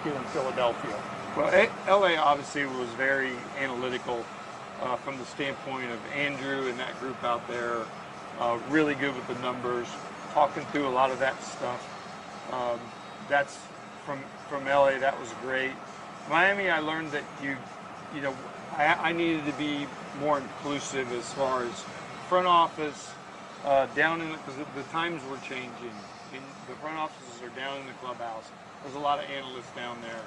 here in Philadelphia? Well, LA obviously was very analytical from the standpoint of Andrew and that group out there, really good with the numbers, talking through a lot of that stuff. That's from LA, that was great. Miami, I learned that I needed to be more inclusive as far as front office, down in because the times were changing. The front offices are down in the clubhouse. There's a lot of analysts down there,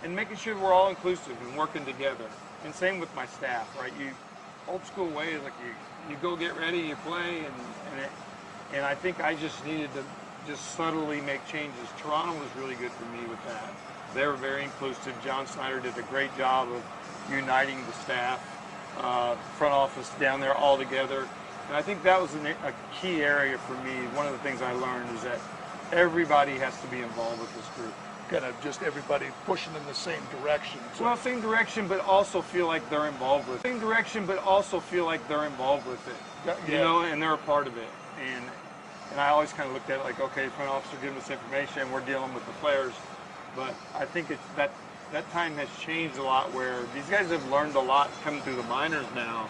and making sure we're all inclusive and working together. And same with my staff, right? Old school way is like you go get ready, you play, and I think I just needed to just subtly make changes. Toronto was really good for me with that. They were very inclusive. John Snyder did a great job of uniting the staff, front office down there all together. And I think that was a key area for me. One of the things I learned is that everybody has to be involved with this group. Kind of just everybody pushing in the same direction. So. Well, same direction, but also feel like they're involved with it. Same direction, but also feel like they're involved with it. Yeah. And they're a part of it. And I always kind of looked at it like, okay, front office are giving us information, we're dealing with the players. But I think it's that time has changed a lot where these guys have learned a lot coming through the minors now.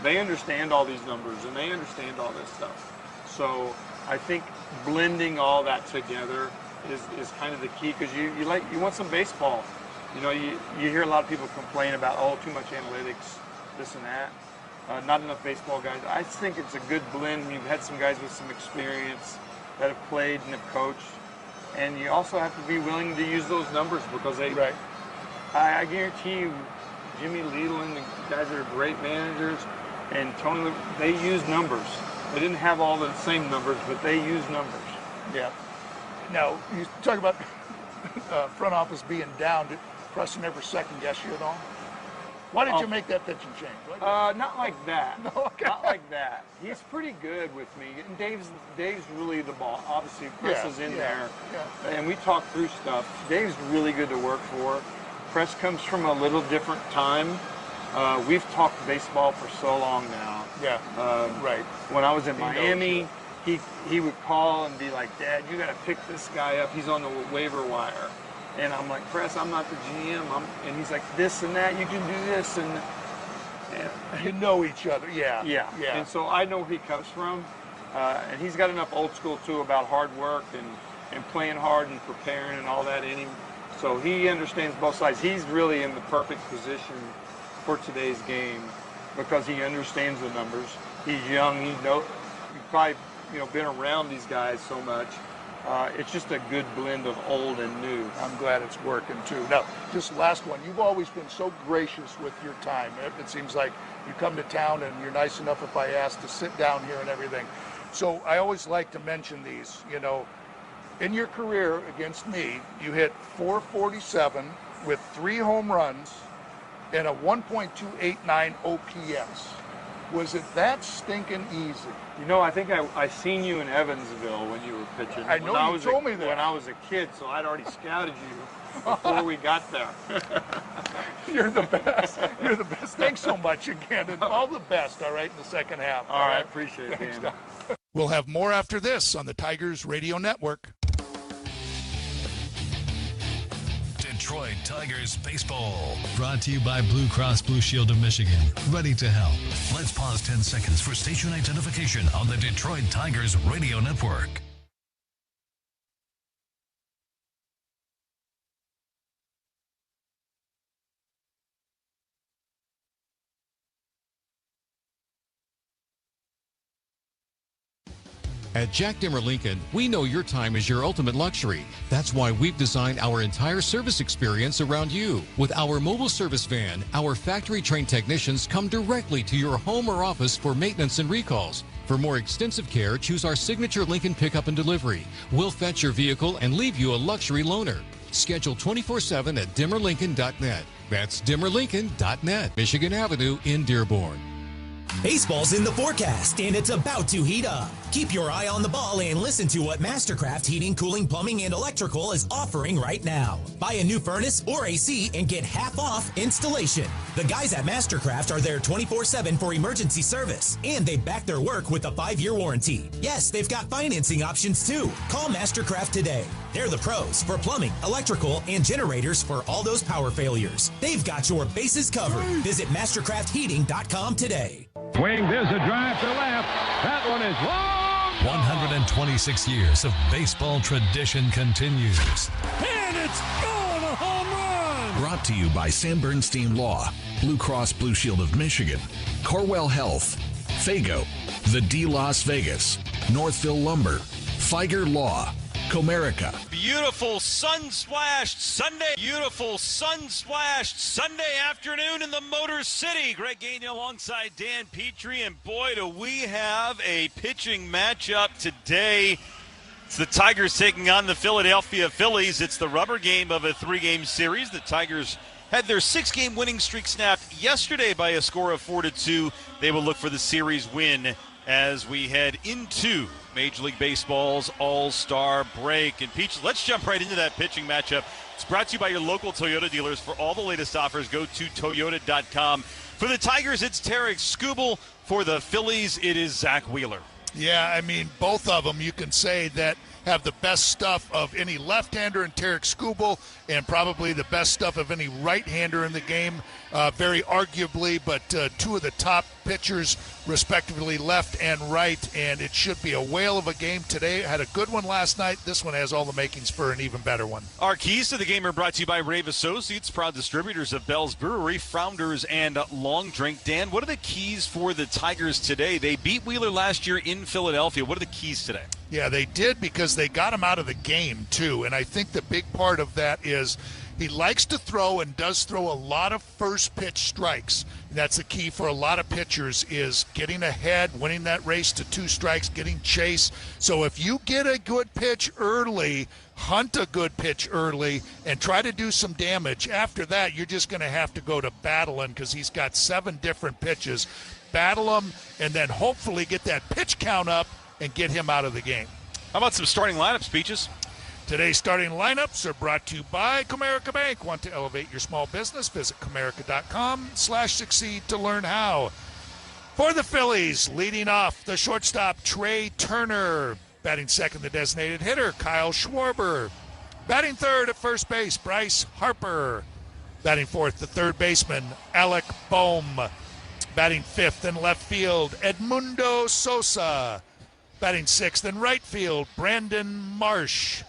They understand all these numbers and they understand all this stuff. So I think blending all that together is kind of the key, because you want some baseball. You hear a lot of people complain about, too much analytics, this and that. Not enough baseball guys. I think it's a good blend. You've had some guys with some experience that have played and have coached. And you also have to be willing to use those numbers, because right. I guarantee you, Jimmy Leland, the guys that are great managers, and Tony, they use numbers. They didn't have all the same numbers, but they use numbers. Yeah. Now, you talk about front office being down. Did Preston ever second guess you at all? Why did you make that pitching change? Not like that. No, okay. Not like that. He's pretty good with me. And Dave's really the ball. Obviously, Press is in there. Yeah. And we talk through stuff. Dave's really good to work for. Press comes from a little different time. We've talked baseball for so long now. Yeah, right. When I was in Miami, he would call and be like, Dad, you got to pick this guy up. He's on the waiver wire. And I'm like, Press, I'm not the GM. And he's like, this and that, you can do this. And you know each other, yeah. And so I know where he comes from. And he's got enough old school, too, about hard work and playing hard and preparing and all that in him. So he understands both sides. He's really in the perfect position for today's game because he understands the numbers. He's young. He's probably been around these guys so much. It's just a good blend of old and new. I'm glad it's working too. Now, just last one. You've always been so gracious with your time. It seems like you come to town and you're nice enough if I ask to sit down here and everything. So I always like to mention these. In your career against me, you hit .447 with 3 home runs and a 1.289 OPS. Was it that stinking easy? I think I seen you in Evansville when you were pitching. I know you told me that. When I was a kid, so I'd already scouted you before we got there. You're the best. You're the best. Thanks so much again, and all the best, all right, in the second half. All right, appreciate it, Dan. We'll have more after this on the Tigers Radio Network. Detroit Tigers Baseball. Brought to you by Blue Cross Blue Shield of Michigan. Ready to help. Let's pause 10 seconds for station identification on the Detroit Tigers Radio Network. At Jack Dimmer Lincoln, we know your time is your ultimate luxury. That's why we've designed our entire service experience around you. With our mobile service van, our factory-trained technicians come directly to your home or office for maintenance and recalls. For more extensive care, choose our signature Lincoln pickup and delivery. We'll fetch your vehicle and leave you a luxury loaner. Schedule 24/7 at dimmerlincoln.net. That's dimmerlincoln.net, Michigan Avenue in Dearborn. Baseball's in the forecast, and it's about to heat up. Keep your eye on the ball and listen to what Mastercraft Heating, Cooling, Plumbing, and Electrical is offering right now. Buy a new furnace or AC and get half off installation. The guys at Mastercraft are there 24/7 for emergency service, and they back their work with a 5-year warranty. Yes, they've got financing options too. Call Mastercraft today. They're the pros for plumbing, electrical, and generators for all those power failures. They've got your bases covered. Visit mastercraftheating.com today. Swing, there's a drive to left. That one is long. 126 years of baseball tradition continues. And it's gone, a home run. Brought to you by Sam Bernstein Law, Blue Cross Blue Shield of Michigan, Corwell Health, Fago, The D Las Vegas, Northville Lumber, Feiger Law, Comerica. Beautiful sun-splashed Sunday afternoon in the Motor City. Greg Gagne alongside Dan Petrie, and boy, do we have a pitching matchup today. It's the Tigers taking on the Philadelphia Phillies. It's the rubber game of a 3-game series. The Tigers had their 6-game winning streak snapped yesterday by a score of 4-2. They will look for the series win as we head into Major League Baseball's All-Star break. And Peach, let's jump right into that pitching matchup. It's brought to you by your local Toyota dealers. For all the latest offers, go to Toyota.com. For the Tigers, it's Tarek Skubal. For the Phillies, it is Zach Wheeler. Yeah, I mean, both of them, you can say that have the best stuff of any left-hander in Tarek Skubal and probably the best stuff of any right-hander in the game, very arguably, but two of the top pitchers, respectively, left and right, and it should be a whale of a game today. Had a good one last night. This one has all the makings for an even better one. Our keys to the game are brought to you by Rave Associates, proud distributors of Bell's Brewery, Founders, and Long Drink. Dan, what are the keys for the Tigers today? They beat Wheeler last year in Philadelphia. What are the keys today? Yeah, they did, because they got him out of the game, too. And I think the big part of that is he likes to throw and does throw a lot of first pitch strikes. And that's the key for a lot of pitchers, is getting ahead, winning that race to 2 strikes, getting chase. So if you get a good pitch early, hunt a good pitch early, and try to do some damage, after that you're just going to have to go to battling, because he's got 7 different pitches. Battle him, and then hopefully get that pitch count up and get him out of the game. How about some starting lineups, Peaches? Today's starting lineups are brought to you by Comerica Bank. Want to elevate your small business? Visit Comerica.com/succeed to learn how. For the Phillies, leading off, the shortstop, Trey Turner. Batting second, the designated hitter, Kyle Schwarber. Batting third at first base, Bryce Harper. Batting fourth, the third baseman, Alec Bohm. Batting fifth in left field, Edmundo Sosa. Batting sixth in right field, Brandon Marsh.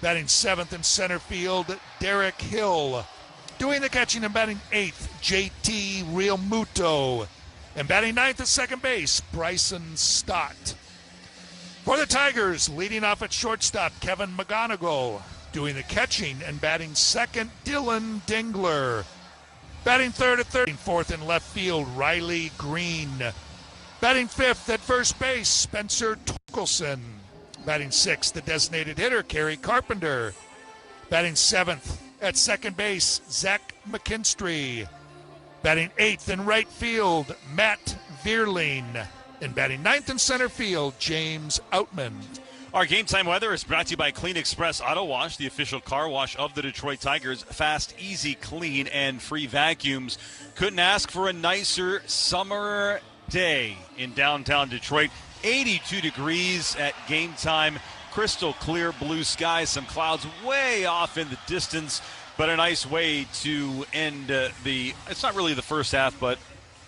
Batting seventh in center field, Derek Hill. Doing the catching and batting eighth, JT Realmuto. And batting ninth at second base, Bryson Stott. For the Tigers, leading off at shortstop, Kevin McGonigal. Doing the catching and batting second, Dylan Dingler. Batting third at third, fourth in left field, Riley Green. Batting fifth at first base, Spencer Torkelson. Batting sixth, the designated hitter, Kerry Carpenter. Batting seventh at second base, Zach McKinstry. Batting eighth in right field, Matt Vierling. And batting ninth in center field, James Outman. Our game time weather is brought to you by Clean Express Auto Wash, the official car wash of the Detroit Tigers. Fast, easy, clean, and free vacuums. Couldn't ask for a nicer summer day in downtown Detroit. 82 degrees at game time. Crystal clear blue skies. Some clouds way off in the distance, but a nice way to end it's not really the first half, but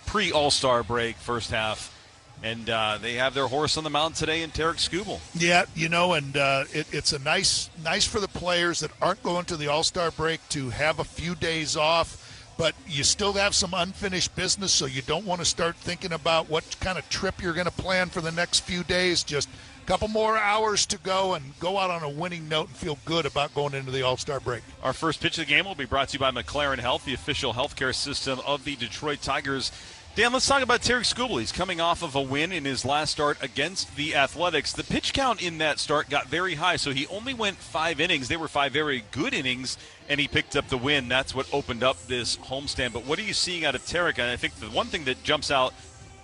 pre-All-Star break first half. And they have their horse on the mound today in Tarek Skubal. Yeah, and it's a nice for the players that aren't going to the All-Star break to have a few days off, but you still have some unfinished business, so you don't want to start thinking about what kind of trip you're going to plan for the next few days. Just a couple more hours to go and go out on a winning note and feel good about going into the All-Star break. Our first pitch of the game will be brought to you by McLaren Health, the official healthcare system of the Detroit Tigers. Dan, let's talk about Tarek Skubal. He's coming off of a win in his last start against the Athletics. The pitch count in that start got very high, so he only went 5 innings. They were 5 very good innings, and he picked up the win. That's what opened up this homestand. But what are you seeing out of Tarek? And I think the one thing that jumps out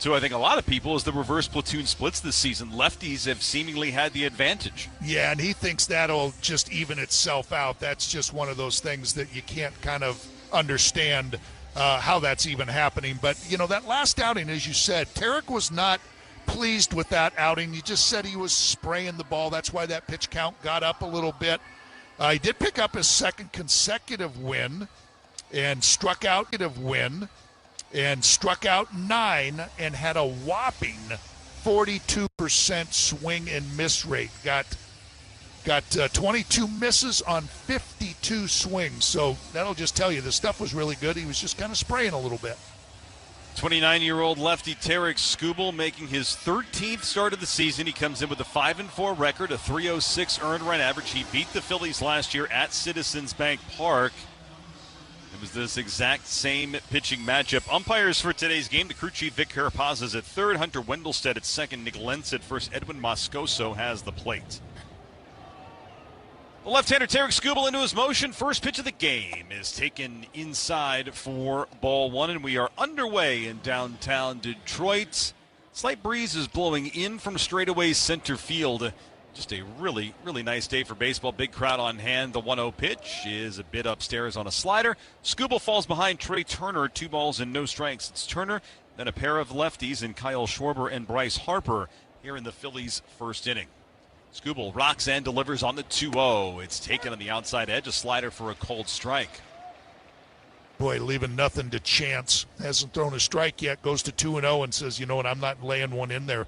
to, I think, a lot of people is the reverse platoon splits this season. Lefties have seemingly had the advantage. Yeah, and he thinks that'll just even itself out. That's just one of those things that you can't kind of understand how that's even happening. But, that last outing, as you said, Tarek was not pleased with that outing. He just said he was spraying the ball. That's why that pitch count got up a little bit. He did pick up his second consecutive win and struck out 9 and had a whopping 42% swing and miss rate. Got 22 misses on 52 swings. So that'll just tell you the stuff was really good. He was just kind of spraying a little bit. 29-year-old lefty Tarek Skubal making his 13th start of the season. He comes in with a 5-4 record, a 306 earned run average. He beat the Phillies last year at Citizens Bank Park. It was this exact same pitching matchup. Umpires for today's game, the crew chief Vic Carapaz is at third, Hunter Wendelstedt at second, Nick Lentz at first, Edwin Moscoso has the plate. The left-hander Tarek Skubal into his motion. First pitch of the game is taken inside for ball one, and we are underway in downtown Detroit. Slight breeze is blowing in from straightaway center field. Just a really, really nice day for baseball. Big crowd on hand. The 1-0 pitch is a bit upstairs on a slider. Skubal falls behind Trey Turner. 2 balls and no strikes. It's Turner, then a pair of lefties in Kyle Schwarber and Bryce Harper here in the Phillies' first inning. Skubal rocks and delivers on the 2-0. It's taken on the outside edge, a slider for a cold strike. Boy, leaving nothing to chance. Hasn't thrown a strike yet, goes to 2-0 and says, you know what, I'm not laying one in there.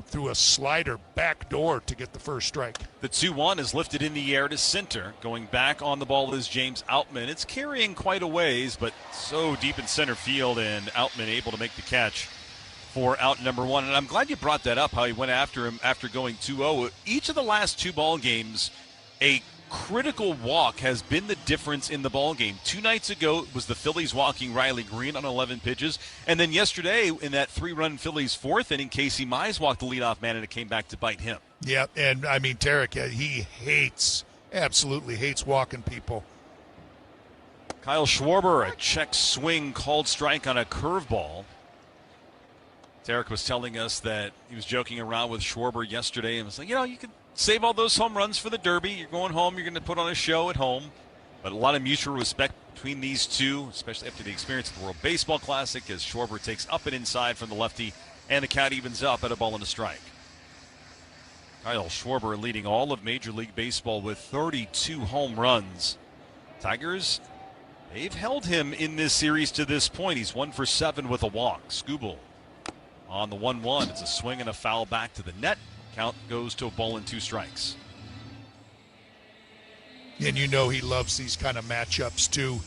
Threw a slider back door to get the first strike. The 2-1 is lifted in the air to center. Going back on the ball is James Outman. It's carrying quite a ways, but so deep in center field, and Outman able to make the catch for out number 1. And I'm glad you brought that up, how he went after him after going 2-0. Each of the last 2 ball games, a critical walk has been the difference in the ball game. 2 nights ago, it was the Phillies walking Riley Green on 11 pitches. And then yesterday, in that 3-run Phillies 4th inning, Casey Mize walked the leadoff man, and it came back to bite him. Yeah, and I mean, Tarek, he absolutely hates walking people. Kyle Schwarber, a check swing called strike on a curveball. Tarek was telling us that he was joking around with Schwarber yesterday and was like, you could save all those home runs for the Derby. You're going home. You're going to put on a show at home. But a lot of mutual respect between these two, especially after the experience of the World Baseball Classic, as Schwarber takes up and inside from the lefty, and the count evens up at a ball and a strike. Kyle Schwarber leading all of Major League Baseball with 32 home runs. Tigers, they've held him in this series to this point. He's 1 for 7 with a walk. Skubal on the 1-1. It's a swing and a foul back to the net. Count goes to a ball and 2 strikes. And you know he loves these kind of matchups too.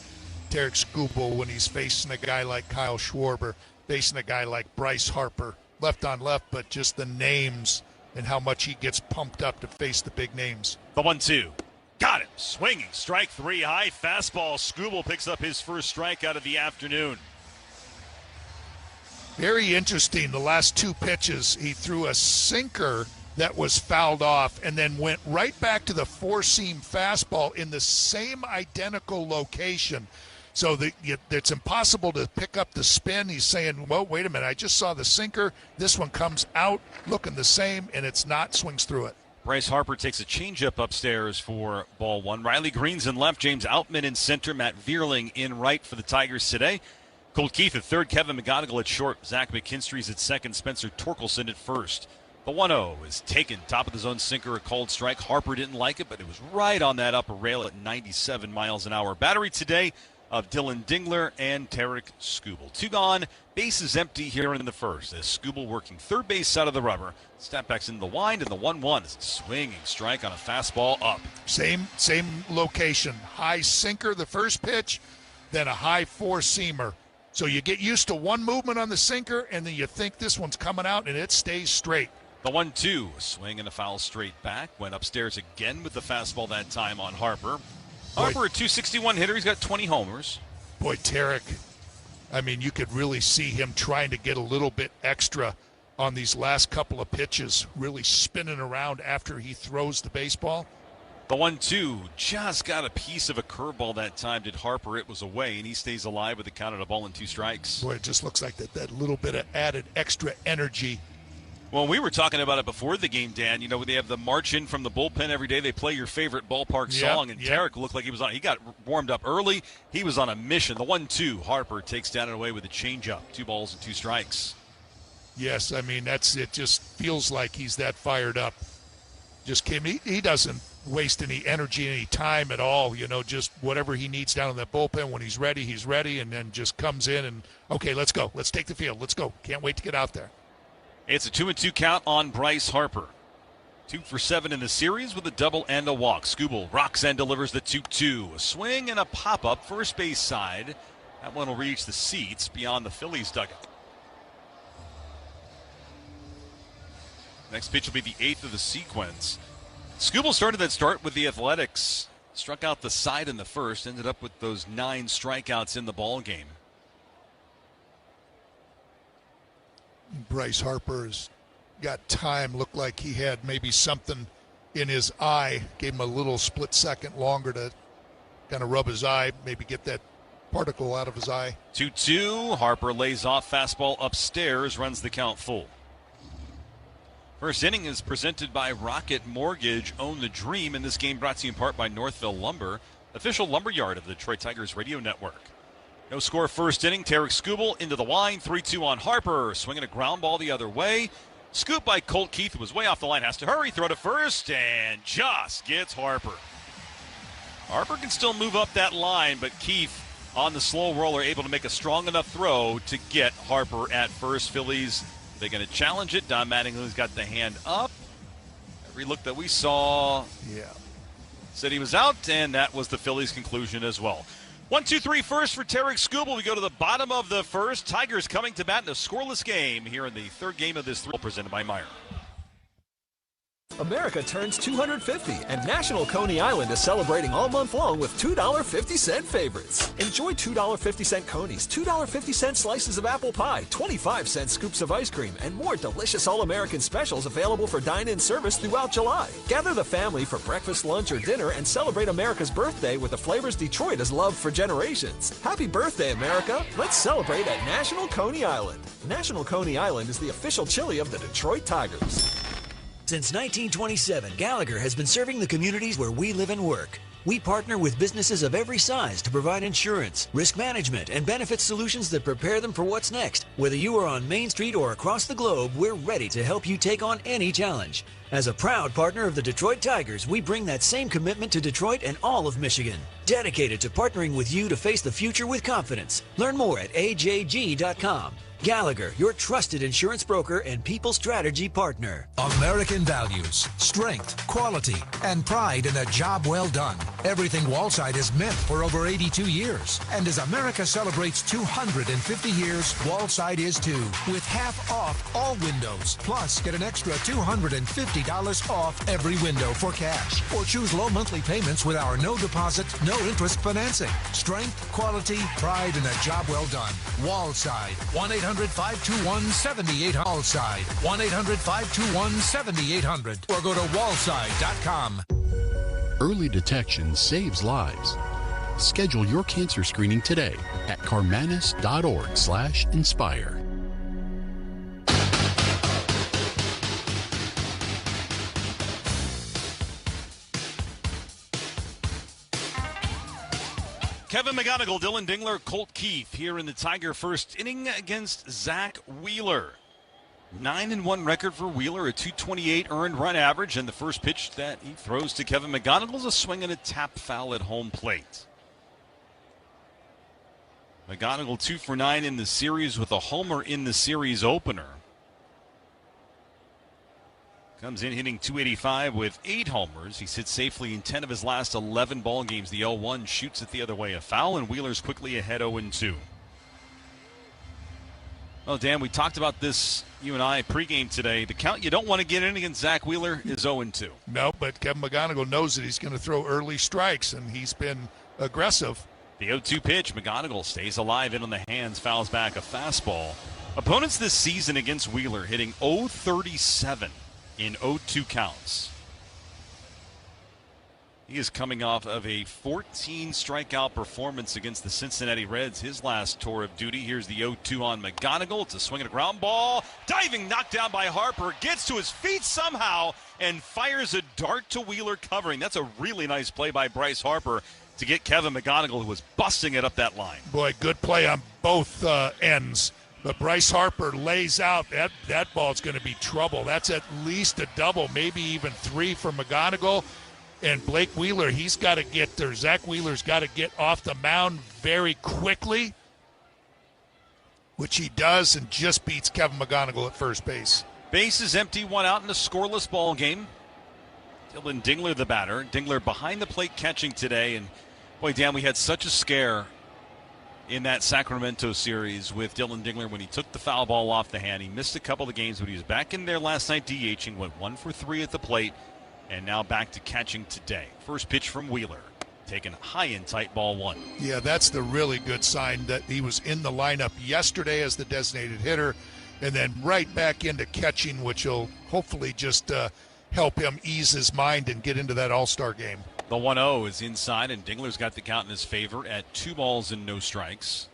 Tarek Skubal, when he's facing a guy like Kyle Schwarber, facing a guy like Bryce Harper, left on left, but just the names and how much he gets pumped up to face the big names. The 1-2. Got him. Swinging. Strike 3 high. Fastball. Skubal picks up his first strikeout of the afternoon. Very interesting. The last 2 pitches, he threw a sinker that was fouled off and then went right back to the 4-seam fastball in the same identical location. So it's impossible to pick up the spin. He's saying, well, wait a minute, I just saw the sinker. This one comes out looking the same, and it's not, swings through it. Bryce Harper takes a changeup upstairs for ball 1. Riley Green's in left, James Outman in center, Matt Vierling in right for the Tigers today. Colt Keith at third, Kevin McGonigal at short, Zach McKinstry's at second, Spencer Torkelson at first. The 1-0 is taken, top of the zone sinker, a cold strike. Harper didn't like it, but it was right on that upper rail at 97 miles an hour. Battery today of Dylan Dingler and Tarek Skubal. 2 gone, bases empty here in the first, as Skubal working third base side of the rubber. Snapbacks in the wind, and the 1-1 is a swinging strike on a fastball up. Same location, high sinker the first pitch, then a high 4-seamer. So you get used to one movement on the sinker, and then you think this one's coming out, and it stays straight. The 1-2, a swing and a foul straight back. Went upstairs again with the fastball that time on Harper. Harper, a 261 hitter. He's got 20 homers. Boy, Tarek, I mean, you could really see him trying to get a little bit extra on these last couple of pitches, really spinning around after he throws the baseball. The 1-2 just got a piece of a curveball that time. Did Harper? It was away, and he stays alive with the count at a ball and 2 strikes. Boy, it just looks like that little bit of added extra energy. Well, we were talking about it before the game, Dan. You know, they have the march in from the bullpen every day. They play your favorite ballpark song, and Tarek looked like he was on. He got warmed up early. He was on a mission. The 1-2, Harper takes down and away with a changeup. 2 balls and 2 strikes. Yes, I mean, it just feels like he's that fired up. Just came. He doesn't waste any energy, any time at all. You know, just whatever he needs down in that bullpen. When he's ready, and then just comes in and, okay, let's go. Let's take the field. Let's go. Can't wait to get out there. It's a 2-2 count on Bryce Harper. 2 for 7 in the series with a double and a walk. Skubal rocks and delivers the 2-2. A swing and a pop-up first base side. That one will reach the seats beyond the Phillies dugout. Next pitch will be the 8th of the sequence. Skubal started that start with the Athletics. Struck out the side in the first. Ended up with those 9 strikeouts in the ball game. Bryce Harper's got time. Looked like he had maybe something in his eye. Gave him a little split second longer to kind of rub his eye, maybe get that particle out of his eye. 2-2. Harper lays off fastball upstairs, runs the count full. First inning is presented by Rocket Mortgage. Own the dream. And this game brought to you in part by Northville Lumber, official lumberyard of the Detroit Tigers radio network. No score first inning. Tarek Skubal into the line. 3-2 on Harper. Swinging a ground ball the other way. Scoop by Colt Keith, who was way off the line. Has to hurry. Throw to first and just gets Harper. Harper can still move up that line, but Keith on the slow roller able to make a strong enough throw to get Harper at first. Phillies, they're going to challenge it. Don Mattingly's got the hand up. Every look that we saw said he was out, and that was the Phillies' conclusion as well. 1-2-3 first for Tarek Skubal. We go to the bottom of the first. Tigers coming to bat in a scoreless game here in the third game of this presented by Meyer. America turns 250, and National Coney Island is celebrating all month long with $2.50 favorites. Enjoy $2.50 Coneys, $2.50 slices of apple pie, 25-cent scoops of ice cream, and more delicious all-American specials available for dine-in service throughout July. Gather the family for breakfast, lunch, or dinner and celebrate America's birthday with the flavors Detroit has loved for generations. Happy birthday, America! Let's celebrate at National Coney Island. National Coney Island is the official chili of the Detroit Tigers. Since 1927, Gallagher has been serving the communities where we live and work. We partner with businesses of every size to provide insurance, risk management, and benefit solutions that prepare them for what's next. Whether you are on Main Street or across the globe, we're ready to help you take on any challenge. As a proud partner of the Detroit Tigers, we bring that same commitment to Detroit and all of Michigan. Dedicated to partnering with you to face the future with confidence. Learn more at ajg.com. Gallagher, your trusted insurance broker and people strategy partner. American values, strength, quality, and pride in a job well done. Everything Wallside has meant for over 82 years. And as America celebrates 250 years, Wallside is too. With half off all windows. Plus, get an extra $250 off every window for cash. Or choose low monthly payments with our no deposit, no interest financing. Strength, quality, pride in a job well done. Wallside, 1-800-521-7800. Wallside, 1-800-521-7800. Or go to wallside.com. Early detection saves lives. Schedule your cancer screening today at carmanis.org/inspire. Kevin McGonigal, Dylan Dingler, Colt Keith here in the Tiger first inning against Zach Wheeler. 9-1 record for Wheeler, a .228 earned run average, and the first pitch that he throws to Kevin McGonigal is a swing and a tap foul at home plate. McGonigal 2 for 9 in the series with a homer in the series opener. Comes in hitting .285 with 8 homers. He sits safely in 10 of his last 11 ball games. The 0-1 shoots it the other way, a foul, and Wheeler's quickly ahead 0-2. Well, Dan, we talked about this, you and I, pregame today. The count you don't want to get in against Zach Wheeler is 0-2. No, but Kevin McGonigal knows that he's going to throw early strikes, and he's been aggressive. The 0-2 pitch, McGonigal stays alive in on the hands, fouls back a fastball. Opponents this season against Wheeler hitting .037 in 0-2 counts. He is coming off of a 14 strikeout performance against the Cincinnati Reds, his last tour of duty. Here's the 0-2 on McGonigal. It's a swing and a ground ball. Diving, knocked down by Harper. Gets to his feet somehow and fires a dart to Wheeler covering. That's a really nice play by Bryce Harper to get Kevin McGonigal, who was busting it up that line. Boy, good play on both ends. But Bryce Harper lays out. That ball's going to be trouble. That's at least a double, maybe even 3 for McGonigal. And Blake Wheeler, Zach Wheeler's got to get off the mound very quickly, which he does, and just beats Kevin McGonigal at first base. Base is empty, 1 out in a scoreless ball game. Dylan Dingler, the batter. Dingler behind the plate catching today. And boy, Dan, we had such a scare in that Sacramento series with Dylan Dingler when he took the foul ball off the hand. He missed a couple of games, but he was back in there last night DHing, went 1 for 3 at the plate. And now back to catching today. First pitch from Wheeler, taken high and tight, ball 1. Yeah, that's the really good sign that he was in the lineup yesterday as the designated hitter, and then right back into catching, which will hopefully just help him ease his mind and get into that all-star game. The 1-0 is inside, and Dingler's got the count in his favor at 2 balls and no strikes.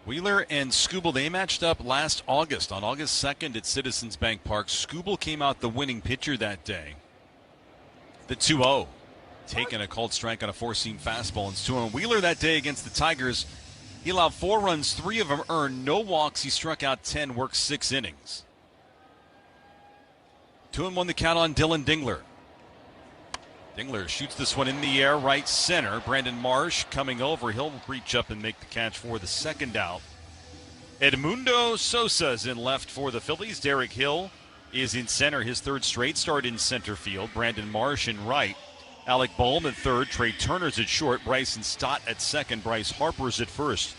Wheeler and Skubal, they matched up last August, on August 2nd at Citizens Bank Park. Skubal came out the winning pitcher that day. The 2-0, taking a called strike on a 4-seam fastball. And 2-0. Wheeler that day against the Tigers, he allowed 4 runs, 3 of them earned, no walks. He struck out 10, worked 6 innings. 2-1 the count on Dylan Dingler. Dingler shoots this one in the air, right center. Brandon Marsh coming over. He'll reach up and make the catch for the second out. Edmundo Sosa is in left for the Phillies. Derek Hill is in center, his 3rd straight start in center field. Brandon Marsh in right. Alec Boehm at 3rd. Trey Turner's at short. Bryson Stott at 2nd. Bryce Harper's at 1st.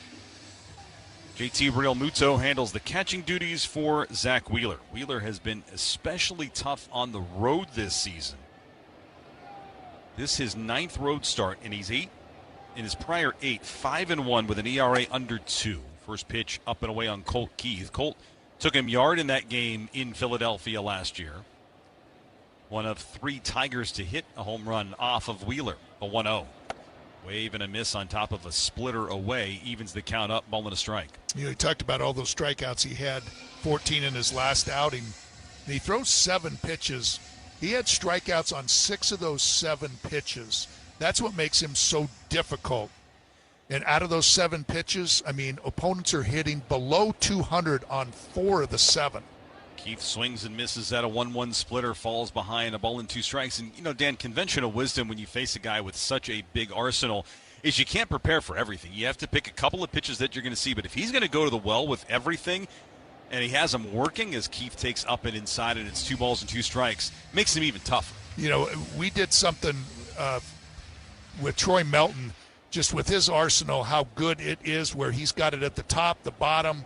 JT Real Muto handles the catching duties for Zach Wheeler. Wheeler has been especially tough on the road this season. This is his 9th road start, and he's in his prior 8, 5-1 with an ERA under 2. First pitch up and away on Colt Keith. Colt took him yard in that game in Philadelphia last year. One of 3 Tigers to hit a home run off of Wheeler. A 1-0. Wave and a miss on top of a splitter away. Evens the count up, ball and a strike. You know, he talked about all those strikeouts he had, 14 in his last outing. And he throws 7 pitches. He had strikeouts on 6 of those 7 pitches. That's what makes him so difficult. And out of those 7 pitches, I mean, opponents are hitting below 200 on 4 of the 7. Keith swings and misses at a 1-1 splitter, falls behind, a ball and 2 strikes. And, you know, Dan, conventional wisdom when you face a guy with such a big arsenal is you can't prepare for everything. You have to pick a couple of pitches that you're going to see. But if he's going to go to the well with everything, and he has them working as Keith takes up and inside, and it's 2 balls and 2 strikes, makes him even tougher. You know, we did something with Troy Melton, just with his arsenal, how good it is, where he's got it at the top, the bottom,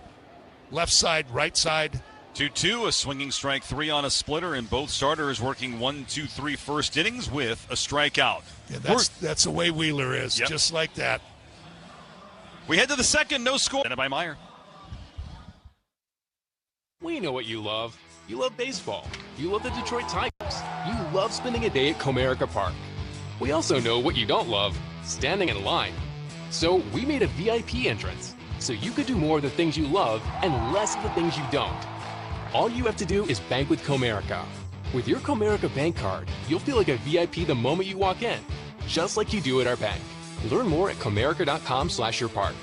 left side, right side. 2-2, a swinging strike 3 on a splitter, and both starters working 1, 2, 3 first innings with a strikeout. Yeah, that's the way Wheeler is, just like that. We head to the second, no score. By Meyer. We know what you love. You love baseball. You love the Detroit Tigers. You love spending a day at Comerica Park. We also know what you don't love, standing in line. So we made a VIP entrance, so you could do more of the things you love and less of the things you don't. All you have to do is bank with Comerica. With your Comerica bank card, you'll feel like a VIP the moment you walk in, just like you do at our bank. Learn more at comerica.com/yourpark.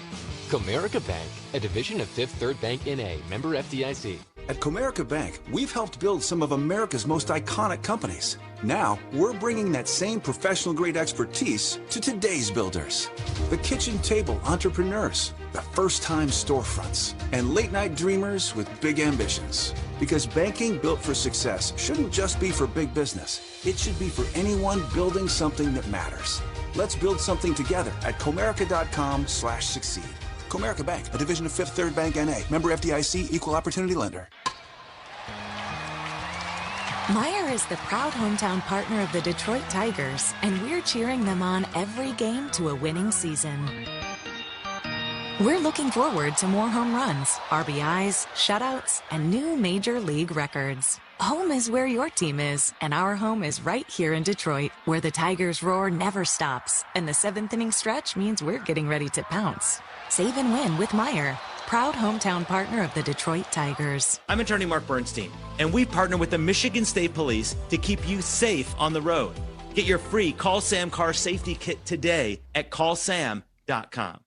Comerica Bank, a division of Fifth Third Bank N.A., member FDIC. At Comerica Bank, we've helped build some of America's most iconic companies. Now, we're bringing that same professional-grade expertise to today's builders. The kitchen table entrepreneurs, the first-time storefronts, and late-night dreamers with big ambitions. Because banking built for success shouldn't just be for big business. It should be for anyone building something that matters. Let's build something together at Comerica.com/succeed. Comerica Bank, a division of Fifth Third Bank N.A., member FDIC, equal opportunity lender. Meijer is the proud hometown partner of the Detroit Tigers, and we're cheering them on every game to a winning season. We're looking forward to more home runs, RBIs, shutouts, and new major league records. Home is where your team is, and our home is right here in Detroit, where the Tigers' roar never stops, and the 7th inning stretch means we're getting ready to pounce. Save and win with Meijer, proud hometown partner of the Detroit Tigers. I'm attorney Mark Bernstein, and we partner with the Michigan State Police to keep you safe on the road. Get your free Call Sam car safety kit today at callsam.com.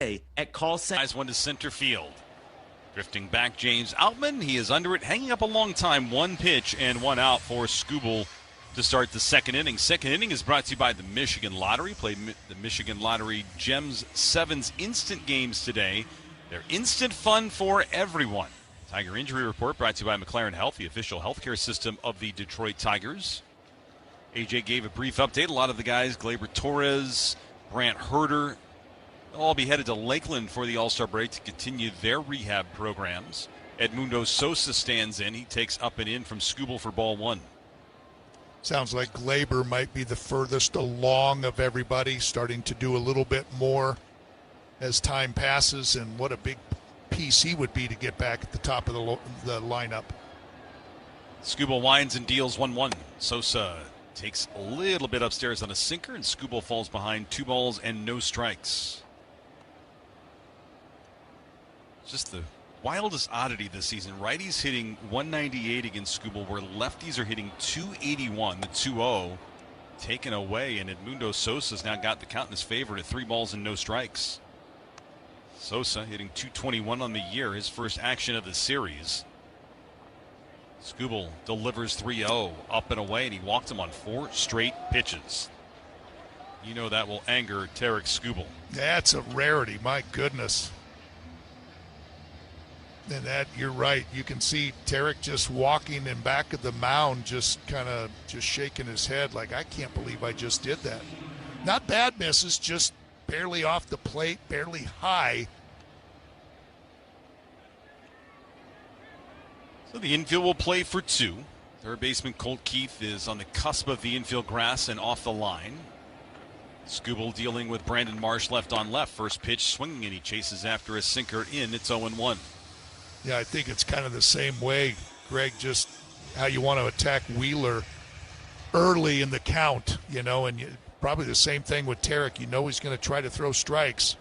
At callsam. Guys, one to center field. Drifting back, James Outman. He is under it, hanging up a long time. 1 pitch and 1 out for Skubal to start the second inning. Second inning is brought to you by the Michigan Lottery. Play the Michigan Lottery Gems 7's instant games today. They're instant fun for everyone. Tiger Injury Report brought to you by McLaren Health, the official healthcare system of the Detroit Tigers. AJ gave a brief update. A lot of the guys, Gleyber Torres, Brant Herter, all be headed to Lakeland for the All-Star break to continue their rehab programs. Edmundo Sosa stands in. He takes up and in from Skubal for ball 1. Sounds like Gleyber might be the furthest along of everybody, starting to do a little bit more as time passes, and what a big piece he would be to get back at the top of the lineup. Skubal winds and deals 1-1. Sosa takes a little bit upstairs on a sinker, and Skubal falls behind 2 balls and no strikes. Just the wildest oddity this season. Righties hitting 198 against Skubal, where lefties are hitting 281, the 2-0 taken away, and Edmundo Sosa's now got the count in his favor to 3 balls and no strikes. Sosa hitting 221 on the year, his first action of the series. Skubal delivers 3-0 up and away, and he walked him on 4 straight pitches. You know that will anger Tarek Skubal. That's a rarity, my goodness. And that, you're right. You can see Tarek just walking in back of the mound, just kind of just shaking his head like, I can't believe I just did that. Not bad misses, just barely off the plate, barely high. So the infield will play for 2. Third baseman Colt Keith is on the cusp of the infield grass and off the line. Skubal dealing with Brandon Marsh left on left. First pitch swinging, and he chases after a sinker in. It's 0-1. Yeah, I think it's kind of the same way, Greg, just how you want to attack Wheeler early in the count, and probably the same thing with Tarek. He's going to try to throw strikes.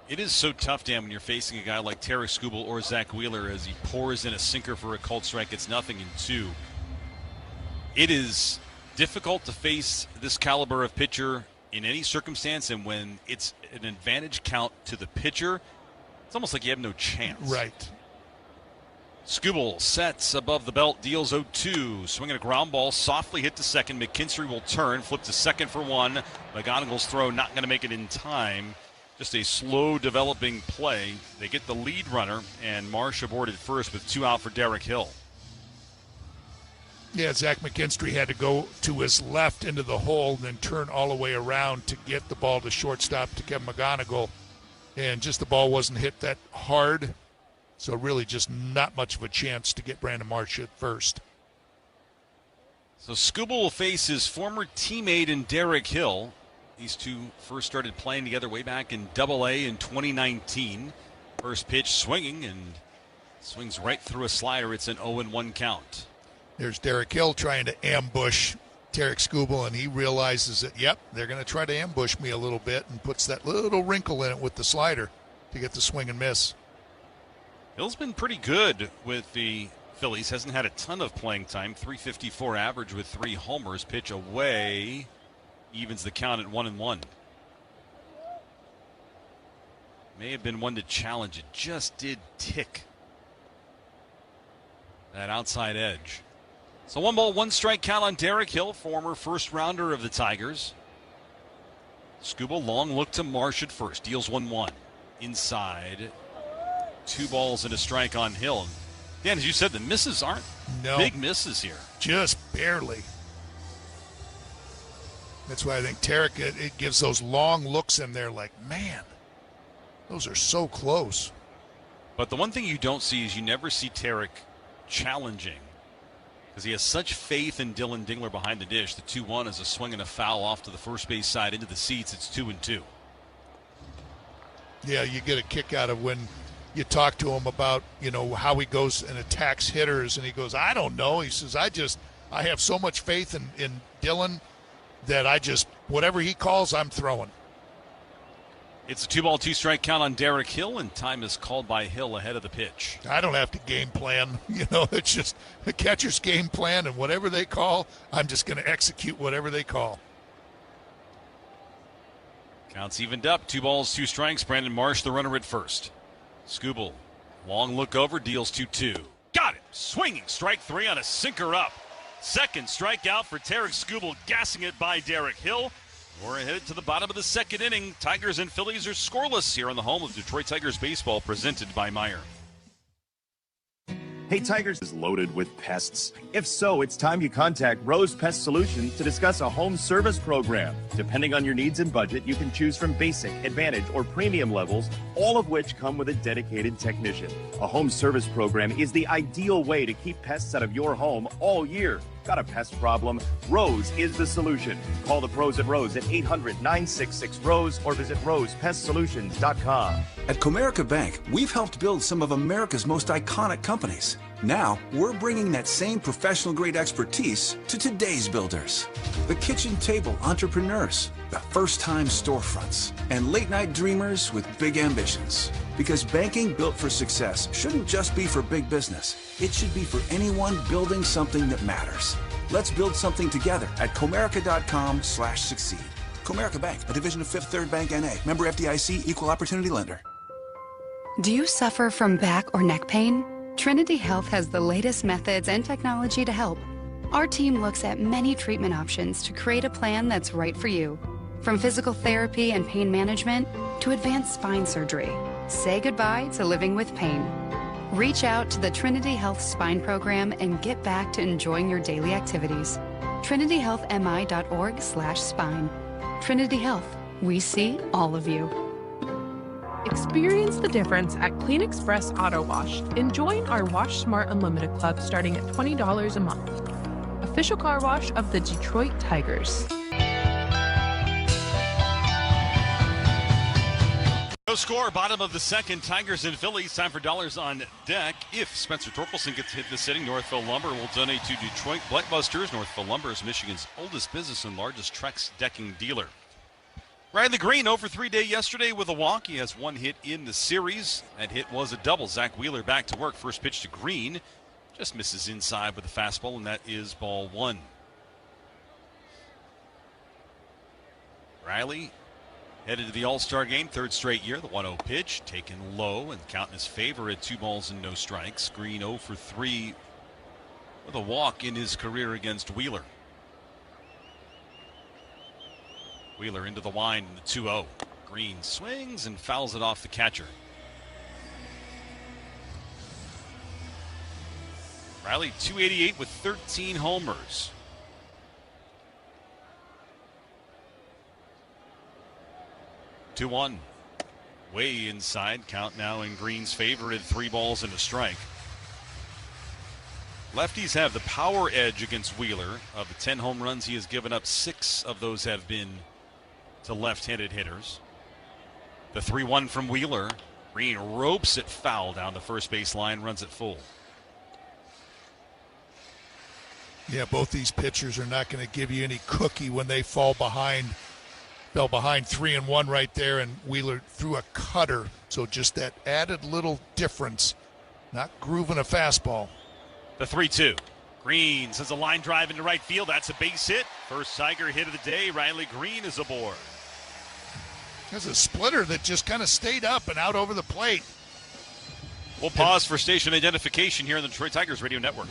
It is so tough, Dan, when you're facing a guy like Tarek Skubal or Zach Wheeler as he pours in a sinker for a called strike. It's 0-2. It is difficult to face this caliber of pitcher in any circumstance, and when it's an advantage count to the pitcher, it's almost like you have no chance. Right. Skubal sets above the belt, deals 0-2. Swinging a ground ball, softly hit to second. McKinstry will turn, flip to second for 1. McGonigal's throw not going to make it in time. Just a slow developing play. They get the lead runner, and Marsh aboarded first with 2 out for Derek Hill. Yeah, Zach McKinstry had to go to his left into the hole and then turn all the way around to get the ball to shortstop to Kevin McGonigal. And just the ball wasn't hit that hard, so really just not much of a chance to get Brandon Marsh at first. So Skubal will face his former teammate in Derek Hill. These two first started playing together way back in Double-A in 2019. First pitch swinging, and swings right through a slider. It's an 0-1 count. There's Derek Hill trying to ambush Tarek Skubal, and he realizes that, yep, they're going to try to ambush me a little bit, and puts that little wrinkle in it with the slider to get the swing and miss. Hill's been pretty good with the Phillies. Hasn't had a ton of playing time. .354 average with 3 homers. Pitch away. Evens the count at 1-1. May have been one to challenge. It just did tick that outside edge. So 1 ball, 1 strike count on Derek Hill, former first rounder of the Tigers. Skubal long look to Marsh at first. Deals 1-1. Inside. 2 balls and a strike on Hill. Dan, as you said, the misses aren't big misses here. Just barely. That's why I think Tarek, it gives those long looks in there like, man, those are so close. But the one thing you don't see is you never see Tarek challenging, because he has such faith in Dylan Dingler behind the dish. The 2-1 is a swing and a foul off to the first base side into the seats. It's 2-2. Yeah, you get a kick out of when you talk to him about, how he goes and attacks hitters, and he goes, I don't know. He says, I have so much faith in Dylan that whatever he calls, I'm throwing. It's a 2-ball, 2-strike count on Derek Hill, and time is called by Hill ahead of the pitch. I don't have to game plan. It's just the catcher's game plan, and whatever they call, I'm just going to execute whatever they call. Counts evened up. 2 balls, 2 strikes. Brandon Marsh, the runner at first. Skubal, long look over, deals 2-2. Got it. Swinging. Strike 3 on a sinker up. Second strikeout for Tarek Skubal, gassing it by Derek Hill. We're headed to the bottom of the second inning. Tigers and Phillies are scoreless here on the home of Detroit Tigers baseball, presented by Meyer. Hey, Tigers is loaded with pests. If so, it's time you contact Rose Pest Solutions to discuss a home service program. Depending on your needs and budget, you can choose from basic, advantage, or premium levels, all of which come with a dedicated technician. A home service program is the ideal way to keep pests out of your home all year. Got a pest problem? Rose is the solution. Call the pros at Rose at 800-966-ROSE or visit rosepestsolutions.com. At Comerica Bank, we've helped build some of America's most iconic companies. Now, we're bringing that same professional-grade expertise to today's builders. The kitchen table entrepreneurs, the first-time storefronts, and late-night dreamers with big ambitions. Because banking built for success shouldn't just be for big business. It should be for anyone building something that matters. Let's build something together at Comerica.com/succeed. Comerica Bank, a division of Fifth Third Bank N.A., member FDIC, equal opportunity lender. Do you suffer from back or neck pain? Trinity Health has the latest methods and technology to help. Our team looks at many treatment options to create a plan that's right for you. From physical therapy and pain management to advanced spine surgery. Say goodbye to living with pain. Reach out to the Trinity Health Spine Program and get back to enjoying your daily activities. TrinityHealthMI.org/spine. Trinity Health. We see all of you. Experience the difference at Clean Express Auto Wash and join our Wash Smart Unlimited Club starting at $20 a month. Official car wash of the Detroit Tigers. No score, bottom of the second. Tigers and Phillies. Time for dollars on deck. If Spencer Torkelson gets hit this inning, Northville Lumber will donate to Detroit Blockbusters. Northville Lumber is Michigan's oldest business and largest Trex decking dealer. Riley Green, 0 for 3 day yesterday with a walk. He has 1 hit in the series. That hit was a double. Zach Wheeler back to work. First pitch to Green. Just misses inside with a fastball, and that is ball 1. Riley headed to the All-Star game, 3rd straight year. The 1-0 pitch taken low and count in his favor at 2 balls and no strikes. Green 0 for 3 with a walk in his career against Wheeler. Wheeler into the line in the 2-0. Green swings and fouls it off the catcher. Riley 288 with 13 homers. Two-1. Way inside. Count now in Green's favor at 3 balls and a strike. Lefties have the power edge against Wheeler. Of the 10 home runs he has given up, 6 of those have been to left-handed hitters. The 3-1 from Wheeler. Green ropes it foul down the first base line, runs it full. Yeah, both these pitchers are not going to give you any cookie when they fall behind. Fell behind 3-1 right there, and Wheeler threw a cutter. So just that added little difference. Not grooving a fastball. The 3-2. Green sends a line drive into right field. That's a base hit. First Tiger hit of the day. Riley Green is aboard. There's a splitter that just kind of stayed up and out over the plate. We'll pause for station identification here on the Detroit Tigers Radio Network.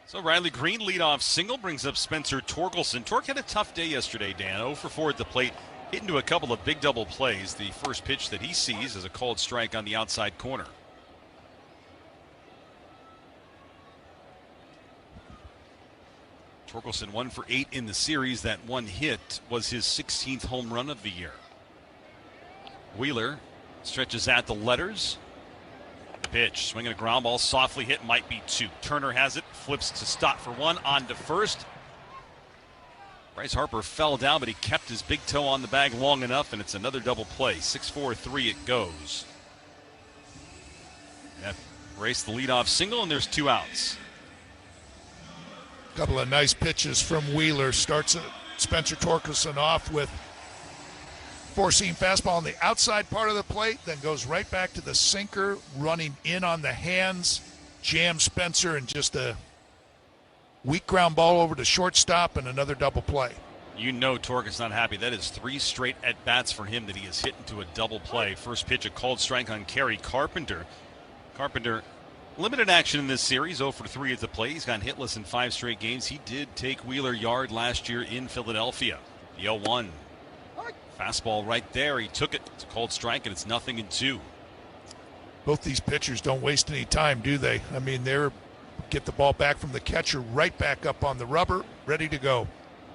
So Riley Green leadoff single brings up Spencer Torkelson. Tork had a tough day yesterday, Dan. 0 for 4 at the plate. Hit into a couple of big double plays. The first pitch that he sees is a called strike on the outside corner. Torkelson 1 for 8 in the series. That 1 hit was his 16th home run of the year. Wheeler stretches at the letters. pitch. Swinging a ground ball, softly hit, might be 2. Turner has it, flips to Stott for 1, on to first. Bryce Harper fell down, but he kept his big toe on the bag long enough, and it's another double play. 6-4-3 it goes. That raced the leadoff single, and there's 2 outs. Couple of nice pitches from Wheeler. Starts Spencer Torkelson off with four-seam fastball on the outside part of the plate, then goes right back to the sinker, running in on the hands, jams Spencer, and just a weak ground ball over to shortstop and another double play. You know Torkel's not happy. That is 3 straight at-bats for him that he has hit into a double play. First pitch, a called strike on Kerry Carpenter. Carpenter, limited action in this series, 0 for 3 at the plate. He's gotten hitless in 5 straight games. He did take Wheeler yard last year in Philadelphia. The 0-1. Fastball right there. He took it. It's a called strike, and it's 0-2. Both these pitchers don't waste any time, do they? I mean, they're get the ball back from the catcher right back up on the rubber, ready to go.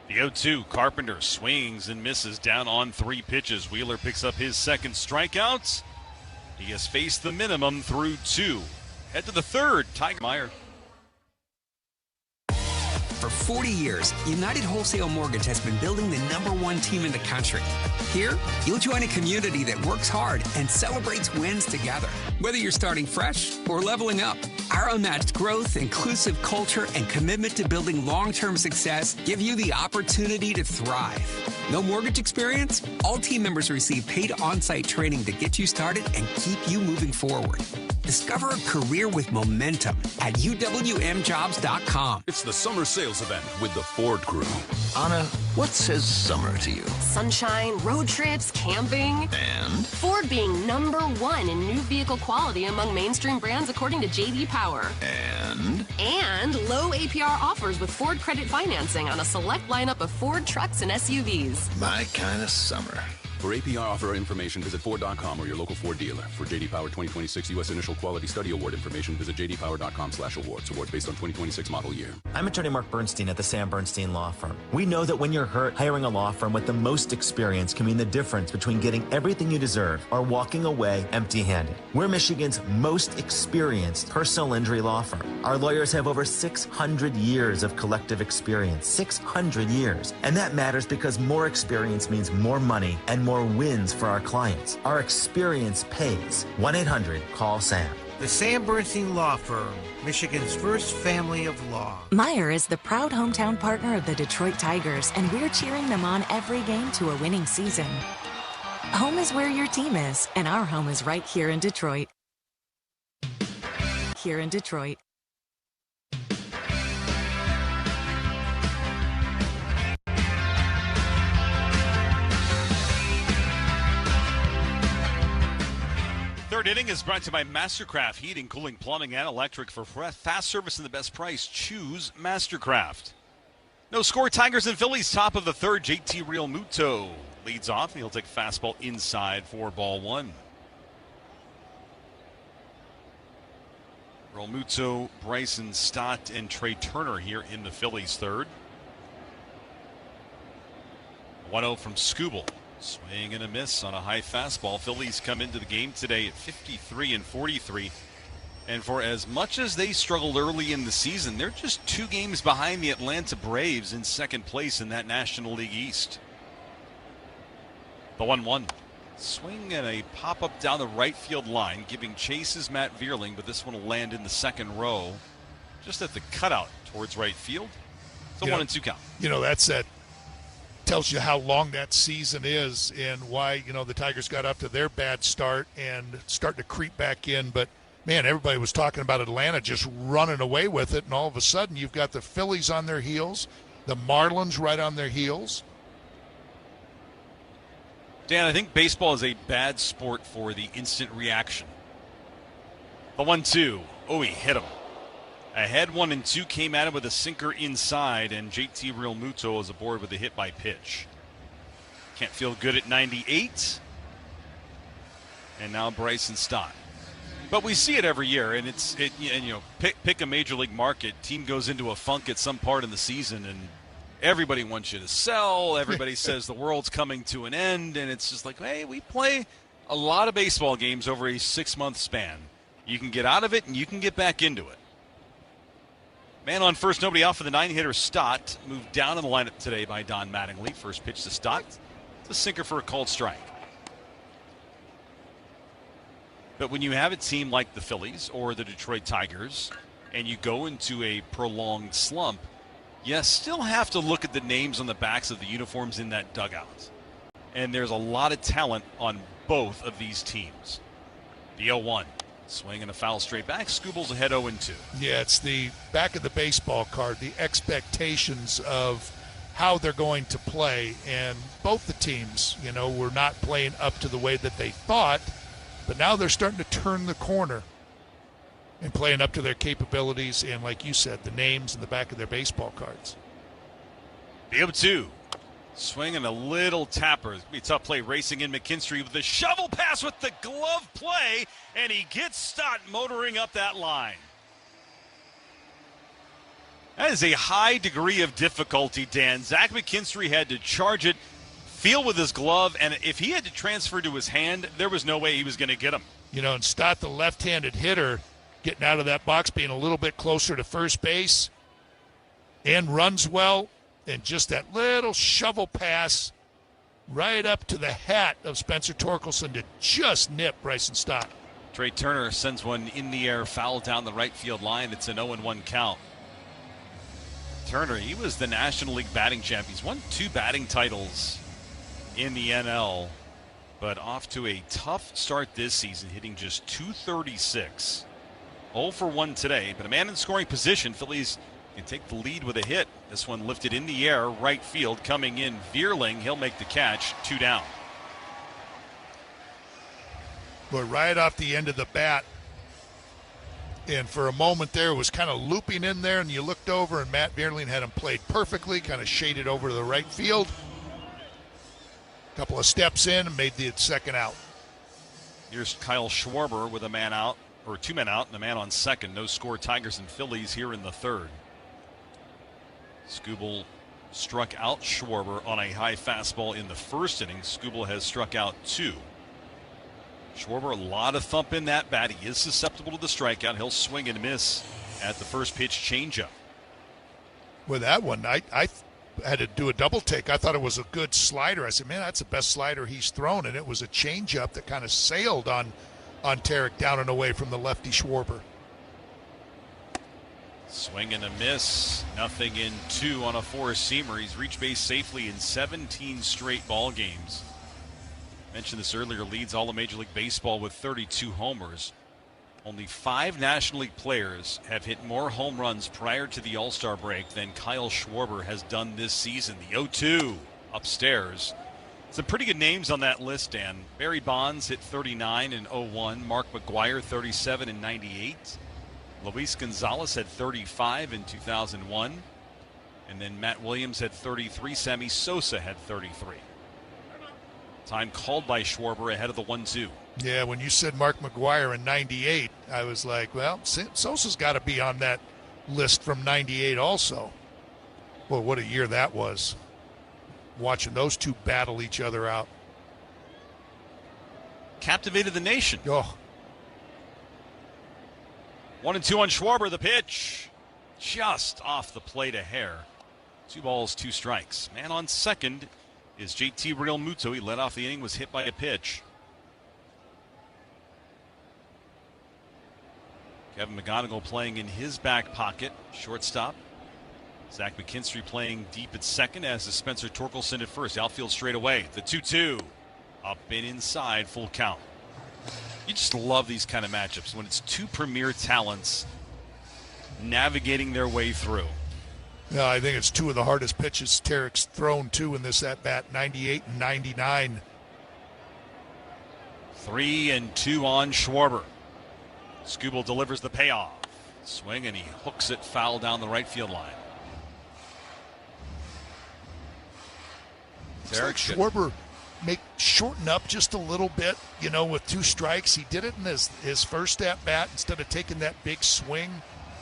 The 0-2. Carpenter swings and misses down on 3 pitches. Wheeler picks up his second strikeout. He has faced the minimum through 2. Head to the third. Tiger Meyer. For 40 years, United Wholesale Mortgage has been building the #1 team in the country. Here, you'll join a community that works hard and celebrates wins together. Whether you're starting fresh or leveling up, our unmatched growth, inclusive culture, and commitment to building long-term success give you the opportunity to thrive. No mortgage experience? All team members receive paid on-site training to get you started and keep you moving forward. Discover a career with momentum at uwmjobs.com. It's the summer sales event with the Ford Crew. Anna, what says summer to you? Sunshine, road trips, camping. And? Ford being #1 in new vehicle quality among mainstream brands according to J.D. Power. And low APR offers with Ford credit financing on a select lineup of Ford trucks and SUVs. My kind of summer. For APR offer information, visit Ford.com or your local Ford dealer. For J.D. Power 2026 U.S. Initial Quality Study Award information, visit jdpower.com/awards. Awards based on 2026 model year. I'm attorney Mark Bernstein at the Sam Bernstein Law Firm. We know that when you're hurt, hiring a law firm with the most experience can mean the difference between getting everything you deserve or walking away empty-handed. We're Michigan's most experienced personal injury law firm. Our lawyers have over 600 years of collective experience. 600 years. And that matters because more experience means more money and more wins for our clients. Our experience pays. 1-800-CALL-SAM. The Sam Bernstein Law Firm, Michigan's first family of law. Meyer is the proud hometown partner of the Detroit Tigers, and we're cheering them on every game to a winning season. Home is where your team is, and our home is right here in Detroit. Here in Detroit. Third inning is brought to you by Mastercraft Heating, Cooling, Plumbing, and Electric. For fast service and the best price, choose Mastercraft. No score, Tigers and Phillies. Top of the third, JT Realmuto leads off. He'll take a fastball inside for ball 1. Realmuto, Bryson Stott, and Trey Turner here in the Phillies' third. 1-0 from Skubal. Swing and a miss on a high fastball. Phillies come into the game today at 53-43. And for as much as they struggled early in the season, they're just 2 games behind the Atlanta Braves in second place in that National League East. The 1-1. Swing and a pop-up down the right field line, giving chases Matt Vierling, but this one will land in the second row, just at the cutout towards right field. It's a 1-2 count. You know, that's that. Tells you how long that season is and why, you know, the Tigers got up to their bad start and starting to creep back in. But, man, everybody was talking about Atlanta just running away with it, and all of a sudden you've got the Phillies on their heels, the Marlins right on their heels. Dan, I think baseball is a bad sport for the instant reaction. The 1-2. Oh, he hit him. Ahead 1-2, came at him with a sinker inside, and JT Realmuto was aboard with a hit by pitch. Can't feel good at 98. And now Bryson Stott. But we see it every year, and pick a major league market. Team goes into a funk at some part in the season, and everybody wants you to sell. Everybody says the world's coming to an end, and it's just like, hey, we play a lot of baseball games over a 6-month span. You can get out of it, and you can get back into it. Man on first, nobody out for the 9-hitter Stott. Moved down in the lineup today by Don Mattingly. First pitch to Stott. It's a sinker for a called strike. But when you have a team like the Phillies or the Detroit Tigers and you go into a prolonged slump, you still have to look at the names on the backs of the uniforms in that dugout. And there's a lot of talent on both of these teams. The 0-1. Swing and a foul straight back. Scooble's ahead 0-2. Yeah, it's the back of the baseball card, the expectations of how they're going to play. And both the teams, were not playing up to the way that they thought, but now they're starting to turn the corner and playing up to their capabilities and, like you said, the names in the back of their baseball cards. The 0-2. Swinging a little tapper. It's going to be a tough play. Racing in McKinstry with the shovel pass with the glove play, and he gets Stott motoring up that line. That is a high degree of difficulty, Dan. Zach McKinstry had to charge it, feel with his glove, and if he had to transfer to his hand, there was no way he was going to get him. And Stott, the left-handed hitter, getting out of that box, being a little bit closer to first base, and runs well. And just that little shovel pass right up to the hat of Spencer Torkelson to just nip Bryson Stott. Trey Turner sends one in the air, foul down the right field line. It's an 0-1 count. Turner, he was the National League batting champ. He's won 2 batting titles in the NL, but off to a tough start this season, hitting just .236. 0 for 1 today, but a man in scoring position. Phillies can take the lead with a hit. This one lifted in the air, right field, coming in. Vierling, he'll make the catch, 2 down. But right off the end of the bat, and for a moment there, it was kind of looping in there, and you looked over, and Matt Vierling had him played perfectly, kind of shaded over to the right field. Couple of steps in and made the second out. Here's Kyle Schwarber with a man out, or 2 men out, and a man on second. No score, Tigers and Phillies here in the third. Scooble struck out Schwarber on a high fastball in the first inning. Scooble has struck out 2. Schwarber, a lot of thump in that bat. He is susceptible to the strikeout. He'll swing and miss at the first pitch changeup. With that one, I had to do a double take. I thought it was a good slider. I said, man, that's the best slider he's thrown, and it was a changeup that kind of sailed on Tarek down and away from the lefty Schwarber. Swing and a miss. Nothing in 2 on a 4-seamer. He's reached base safely in 17 straight ball games. Mentioned this earlier, leads all of Major League Baseball with 32 homers. Only 5 National League players have hit more home runs prior to the All-Star break than Kyle Schwarber has done this season. The 0-2 upstairs. Some pretty good names on that list, Dan. Barry Bonds hit 39 in 01. Mark McGwire 37 in 98. Luis Gonzalez had 35 in 2001. And then Matt Williams had 33. Sammy Sosa had 33. Time called by Schwarber ahead of the 1-2. Yeah, when you said Mark McGwire in 98, I was like, well, Sosa's got to be on that list from 98 also. Well, what a year that was. Watching those two battle each other out. Captivated the nation. Oh. 1-2 on Schwarber. The pitch just off the plate a hair. 2 balls, 2 strikes. Man on second is JT Real Muto. He led off the inning, was hit by a pitch. Kevin McGonigal playing in his back pocket. Shortstop. Zach McKinstry playing deep at second, as is Spencer Torkelson at first. Outfield straight away. The 2-2. Up and inside, full count. You just love these kind of matchups when it's 2 premier talents navigating their way through. Yeah, I think it's 2 of the hardest pitches Tarek's thrown to in this at-bat, 98 and 99. 3-2 on Schwarber. Scooble delivers the payoff. Swing, and he hooks it foul down the right field line. Like Schwarber shorten up just a little bit, with 2 strikes. He did it in his first at-bat instead of taking that big swing.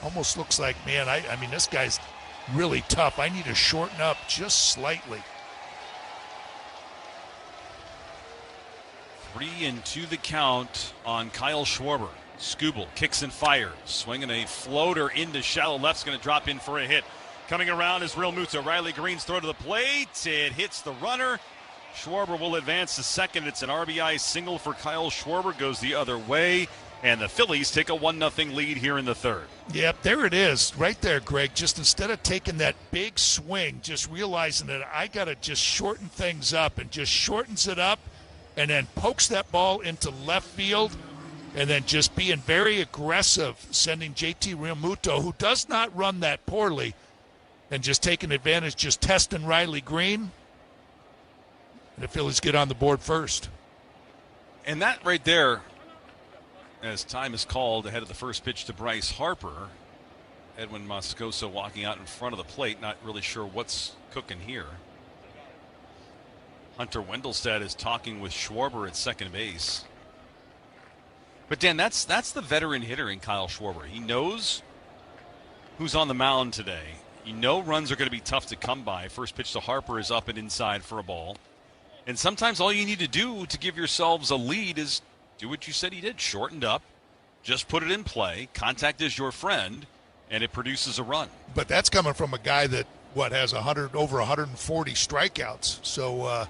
Almost looks like, man, I mean, this guy's really tough. I need to shorten up just slightly. 3-2 the count on Kyle Schwarber. Skubal kicks and fires, swinging a floater into shallow left's going to drop in for a hit. Coming around is Real Muto. Riley Green's throw to the plate. It hits the runner. Schwarber will advance to second. It's an RBI single for Kyle Schwarber. Goes the other way. And the Phillies take a 1-0 lead here in the third. Yep, there it is. Right there, Greg. Just instead of taking that big swing, just realizing that I got to just shorten things up, and just shortens it up and then pokes that ball into left field, and then just being very aggressive, sending JT Realmuto, who does not run that poorly, and just taking advantage, just testing Riley Green. And the Phillies get on the board first. And that right there, as time is called ahead of the first pitch to Bryce Harper, Edwin Moscoso walking out in front of the plate, not really sure what's cooking here. Hunter Wendelstedt is talking with Schwarber at second base. But, Dan, that's the veteran hitter in Kyle Schwarber. He knows who's on the mound today. You know runs are going to be tough to come by. First pitch to Harper is up and inside for a ball. And sometimes all you need to do to give yourselves a lead is do what you said he did. Shortened up. Just put it in play. Contact is your friend, and it produces a run. But that's coming from a guy that, has over 140 strikeouts. So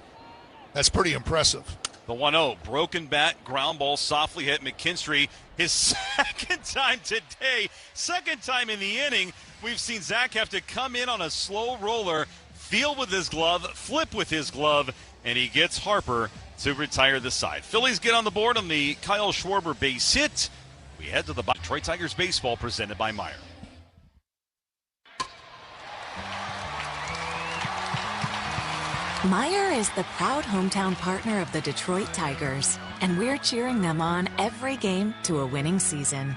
that's pretty impressive. The 1-0, broken bat, ground ball, softly hit McKinstry. His second time today, second time in the inning. We've seen Zach have to come in on a slow roller, feel with his glove, flip with his glove, and he gets Harper to retire the side. Phillies get on the board on the Kyle Schwarber base hit. We head to the Detroit Tigers baseball presented by Meijer. Meijer is the proud hometown partner of the Detroit Tigers, and we're cheering them on every game to a winning season.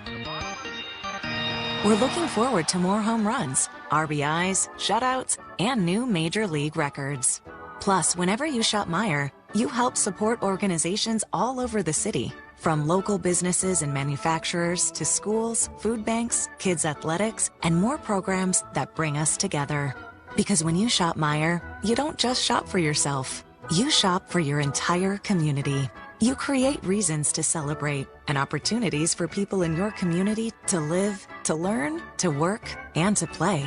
We're looking forward to more home runs, RBIs, shutouts, and new major league records. Plus, whenever you shop Meijer, you help support organizations all over the city, from local businesses and manufacturers to schools, food banks, kids' athletics, and more programs that bring us together. Because when you shop Meijer, you don't just shop for yourself. You shop for your entire community. You create reasons to celebrate and opportunities for people in your community to live, to learn, to work, and to play.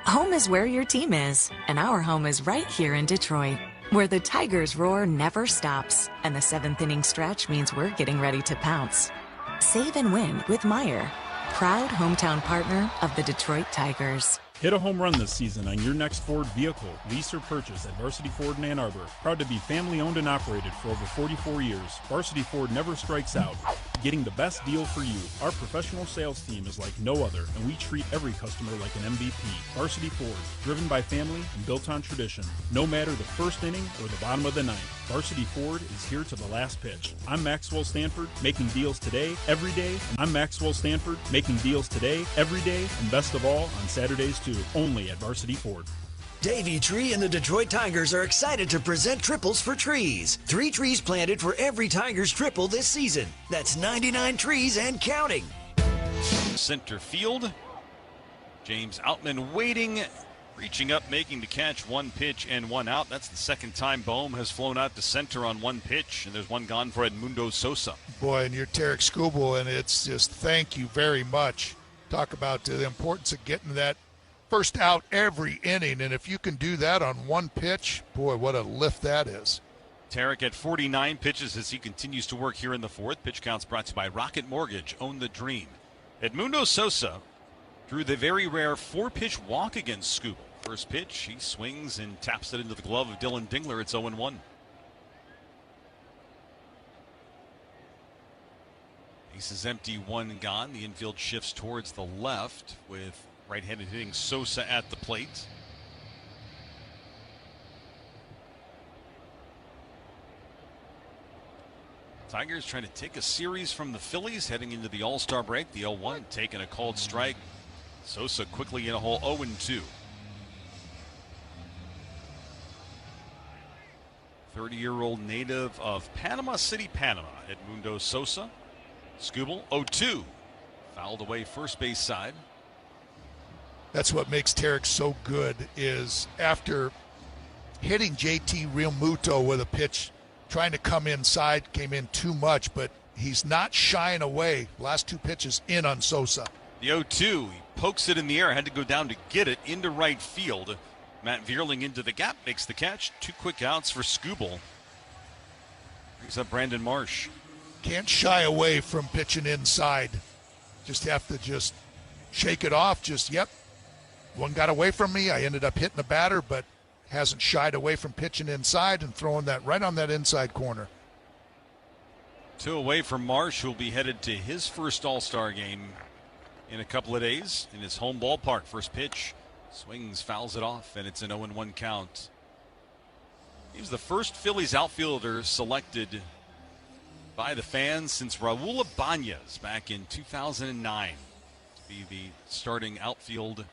Home is where your team is, and our home is right here in Detroit, where the Tigers' roar never stops, and the seventh inning stretch means we're getting ready to pounce. Save and win with Meijer, proud hometown partner of the Detroit Tigers. Hit a home run this season on your next Ford vehicle, lease or purchase at Varsity Ford in Ann Arbor. Proud to be family owned and operated for over 44 years. Varsity Ford never strikes out, getting the best deal for you. Our professional sales team is like no other, and we treat every customer like an MVP. Varsity Ford, driven by family and built on tradition. No matter the first inning or the bottom of the ninth, Varsity Ford is here to the last pitch. I'm Maxwell Stanford, making deals today, every day. I'm Maxwell Stanford, making deals today, every day, and best of all, on Saturdays too, only at Varsity Ford. Davey Tree and the Detroit Tigers are excited to present triples for trees. 3 trees planted for every Tigers triple this season. That's 99 trees and counting. Center field. James Outman waiting, reaching up, making the catch. 1 pitch and 1 out. That's the second time Bohm has flown out to center on 1 pitch, and there's 1 gone for Edmundo Sosa. Boy, and you're Tarek Skubal, and it's just thank you very much. Talk about the importance of getting that first out every inning, and if you can do that on 1 pitch, boy, what a lift that is. Tarek at 49 pitches as he continues to work here in the 4th. Pitch counts brought to you by Rocket Mortgage. Own the dream. Edmundo Sosa drew the very rare 4-pitch walk against Skubal. First pitch, he swings and taps it into the glove of Dylan Dingler. It's 0-1. Base is empty, 1 gone. The infield shifts towards the left with right-handed hitting Sosa at the plate. Tigers trying to take a series from the Phillies heading into the All-Star break. The 0-1 taking a called strike. Sosa quickly in a hole, 0-2. 30-year-old native of Panama City, Panama, Edmundo Sosa. Skubal, 0-2. Fouled away first base side. That's what makes Tarek so good, is after hitting JT Realmuto with a pitch, trying to come inside, came in too much, but he's not shying away. Last 2 pitches in on Sosa. The 0-2, he pokes it in the air, had to go down to get it into right field. Matt Vierling into the gap, makes the catch. 2 quick outs for Skubal. Brings up Brandon Marsh. Can't shy away from pitching inside. Just have to shake it off. One got away from me. I ended up hitting the batter, but hasn't shied away from pitching inside and throwing that right on that inside corner. 2 away from Marsh, who'll be headed to his first All-Star game in a couple of days in his home ballpark. First pitch, swings, fouls it off, and it's an 0-1 count. He was the first Phillies outfielder selected by the fans since Raul Ibanez back in 2009 to be the starting outfield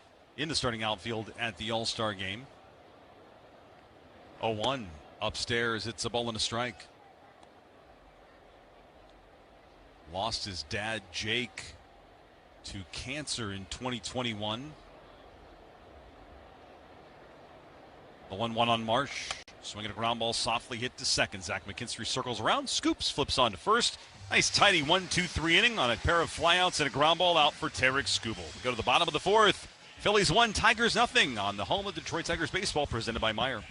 at the All-Star game. 0-1 upstairs. It's a ball and a strike. Lost his dad, Jake, to cancer in 2021. The 1-1 on Marsh. Swinging a ground ball, softly hit to second. Zach McKinstry circles around, scoops, flips on to first. Nice tidy 1-2-3 inning on a pair of flyouts and a ground ball out for Tarek Skubal. We go to the bottom of the 4th. Phillies 1, Tigers nothing on the home of Detroit Tigers baseball, presented by Meyer.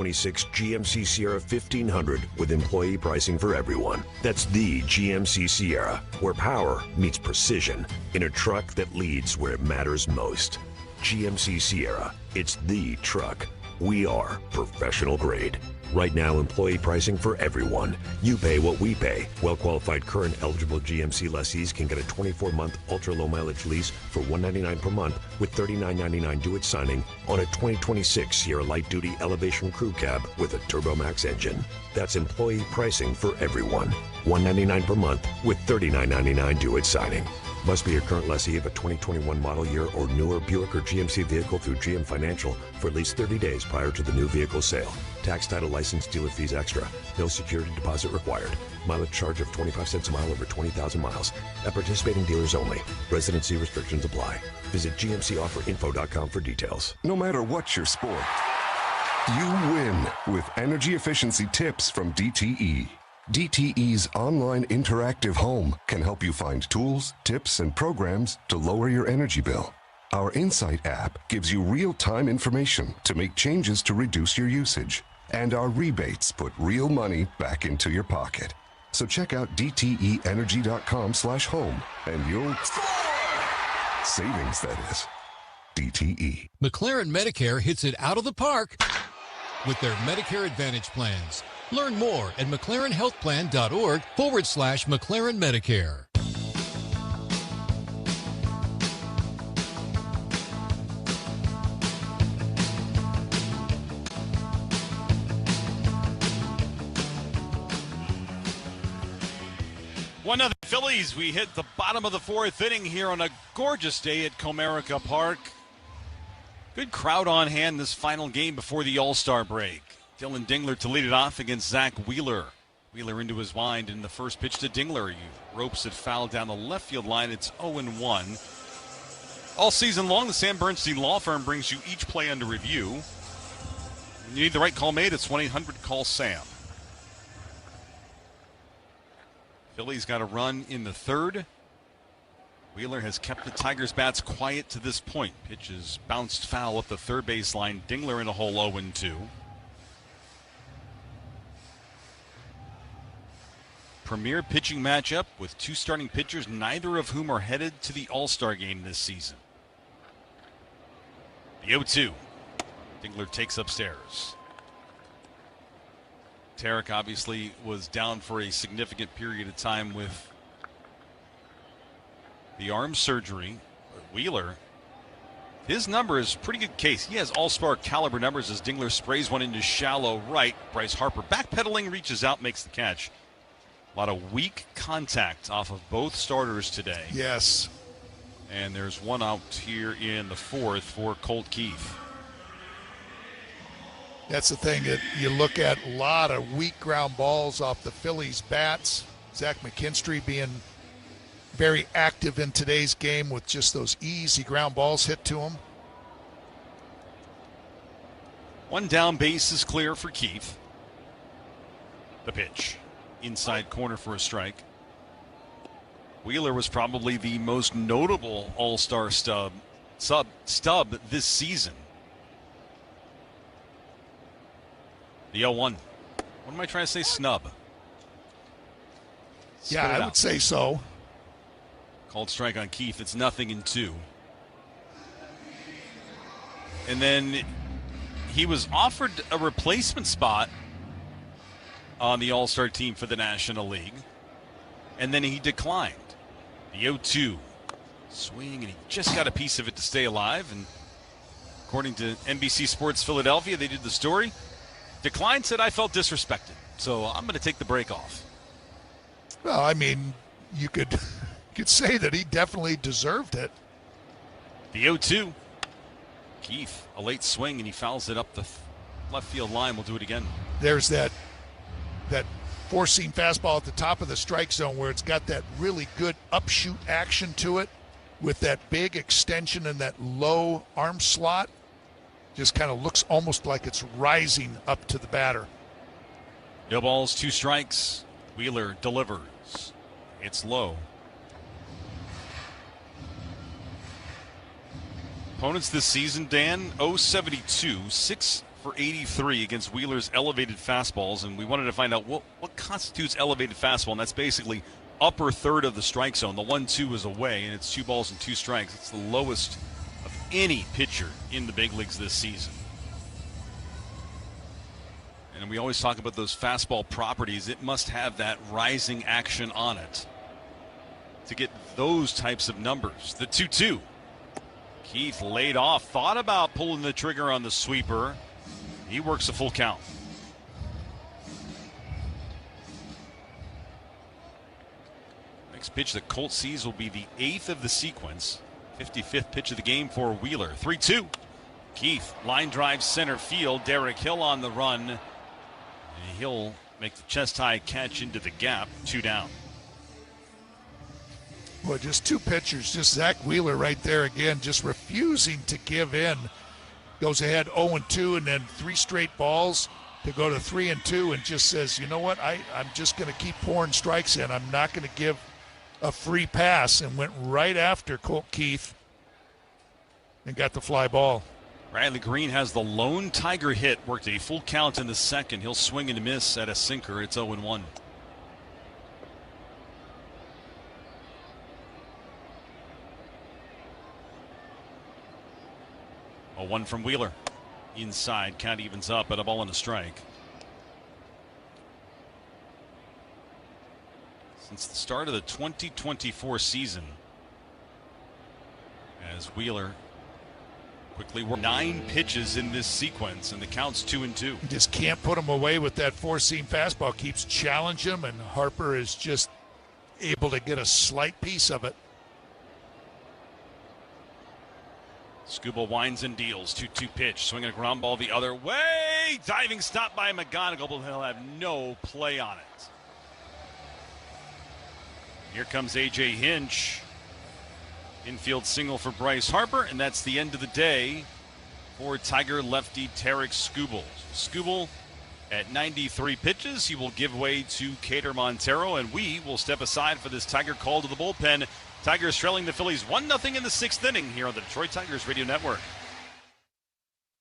26 GMC Sierra 1500 with employee pricing for everyone. That's the GMC Sierra, where power meets precision in a truck that leads where it matters most. GMC Sierra, it's the truck. We are professional grade. Right now, employee pricing for everyone. You pay what we pay. Well-qualified current eligible GMC lessees can get a 24-month ultra-low mileage lease for $199 per month with $39.99 due at signing on a 2026 Sierra Light Duty Elevation Crew Cab with a TurboMax engine. That's employee pricing for everyone. $199 per month with $39.99 due at signing. Must be a current lessee of a 2021 model year or newer Buick or GMC vehicle through GM Financial for at least 30 days prior to the new vehicle sale. Tax, title, license, dealer fees extra. No security deposit required. Mileage charge of 25 cents a mile over 20,000 miles. At participating dealers only. Residency restrictions apply. Visit GMCOfferInfo.com for details. No matter what your sport, you win with energy efficiency tips from DTE. DTE's online interactive home can help you find tools, tips, and programs to lower your energy bill. Our Insight app gives you real-time information to make changes to reduce your usage. And our rebates put real money back into your pocket. So check out DTEenergy.com/home and you'll... Savings, that is. DTE. McLaren Medicare hits it out of the park with their Medicare Advantage plans. Learn more at McLarenHealthPlan.org/McLaren Medicare. One of the Phillies. We hit the bottom of the 4th inning here on a gorgeous day at Comerica Park. Good crowd on hand this final game before the All-Star break. Dylan Dingler to lead it off against Zach Wheeler. Wheeler into his wind in the first pitch to Dingler. He ropes it foul down the left field line. It's 0-1. All season long, the Sam Bernstein Law Firm brings you each play under review. When you need the right call made, it's 1-800-CALL-SAM. Phillies got a run in the 3rd. Wheeler has kept the Tigers' bats quiet to this point. Pitch is bounced foul up the third base line. Dingler in a hole 0-2. Premier pitching matchup with 2 starting pitchers, neither of whom are headed to the All-Star game this season. The 0-2. Dingler takes upstairs. Tarek obviously was down for a significant period of time with the arm surgery. Wheeler, his number is pretty good case. He has all-star caliber numbers as Dingler sprays one into shallow right. Bryce Harper backpedaling, reaches out, makes the catch. A lot of weak contact off of both starters today. Yes. And there's one out here in the 4th for Colt Keith. That's the thing. You look at a lot of weak ground balls off the Phillies' bats. Zach McKinstry being very active in today's game with just those easy ground balls hit to him. One down, base is clear for Keith. The pitch. inside corner for a strike. Wheeler was probably the most notable all-star stub this season. The 0-1. What am I trying to say? Snub. Yeah, I would say so. Called strike on Keith. It's 0-2. And then he was offered a replacement spot on the All-Star team for the National League. And then he declined. The 0-2 swing, and he just got a piece of it to stay alive. And according to NBC Sports Philadelphia, they did the story. Declined, said, I felt disrespected, so I'm going to take the break off. Well, I mean, you could say that he definitely deserved it. The 0-2. Keith, a late swing, and he fouls it up the left field line. We'll do it again. There's that four-seam fastball at the top of the strike zone where it's got that really good upshoot action to it with that big extension and that low arm slot. Just kind of looks almost like it's rising up to the batter. No balls, 2 strikes. Wheeler delivers. It's low. Opponents this season, Dan, 0-72, 6 for 83 against Wheeler's elevated fastballs, and we wanted to find out what constitutes elevated fastball, and that's basically upper third of the strike zone. The 1-2 is away, and it's 2 balls and 2 strikes. It's the lowest of any pitcher in the big leagues this season. And we always talk about those fastball properties. It must have that rising action on it to get those types of numbers. The 2-2. Keith laid off, thought about pulling the trigger on the sweeper. He works a full count. Next pitch that Colt sees will be the 8th of the sequence. 55th pitch of the game for Wheeler. 3-2. Keith, line drive center field. Derek Hill on the run. And he'll make the chest high catch into the gap. 2 down. Well, just 2 pitchers. Just Zach Wheeler right there again, just refusing to give in. Goes ahead 0-2 and then 3 straight balls to go to 3-2 and just says, you know what, I'm just going to keep pouring strikes in. I'm not going to give a free pass, and went right after Colt Keith and got the fly ball. Riley Green has the lone Tiger hit, worked a full count in the second. He'll swing and miss at a sinker. It's 0-1. A 1 from Wheeler. Inside, count evens up at a ball and a strike. Since the start of the 2024 season, as Wheeler quickly worked 9 pitches in this sequence, and the count's 2-2. You just can't put him away with that 4-seam fastball. Keeps challenging him, and Harper is just able to get a slight piece of it. Scuba winds and deals. 2-2 pitch. Swinging a ground ball the other way. Diving stop by McGonigal, but he'll have no play on it. Here comes A.J. Hinch. Infield single for Bryce Harper, and that's the end of the day for Tiger lefty Tarek Skubal. Skubal at 93 pitches. He will give way to Cater Montero, and we will step aside for this Tiger call to the bullpen. Tigers trailing the Phillies 1-0 in the 6th inning here on the Detroit Tigers Radio Network.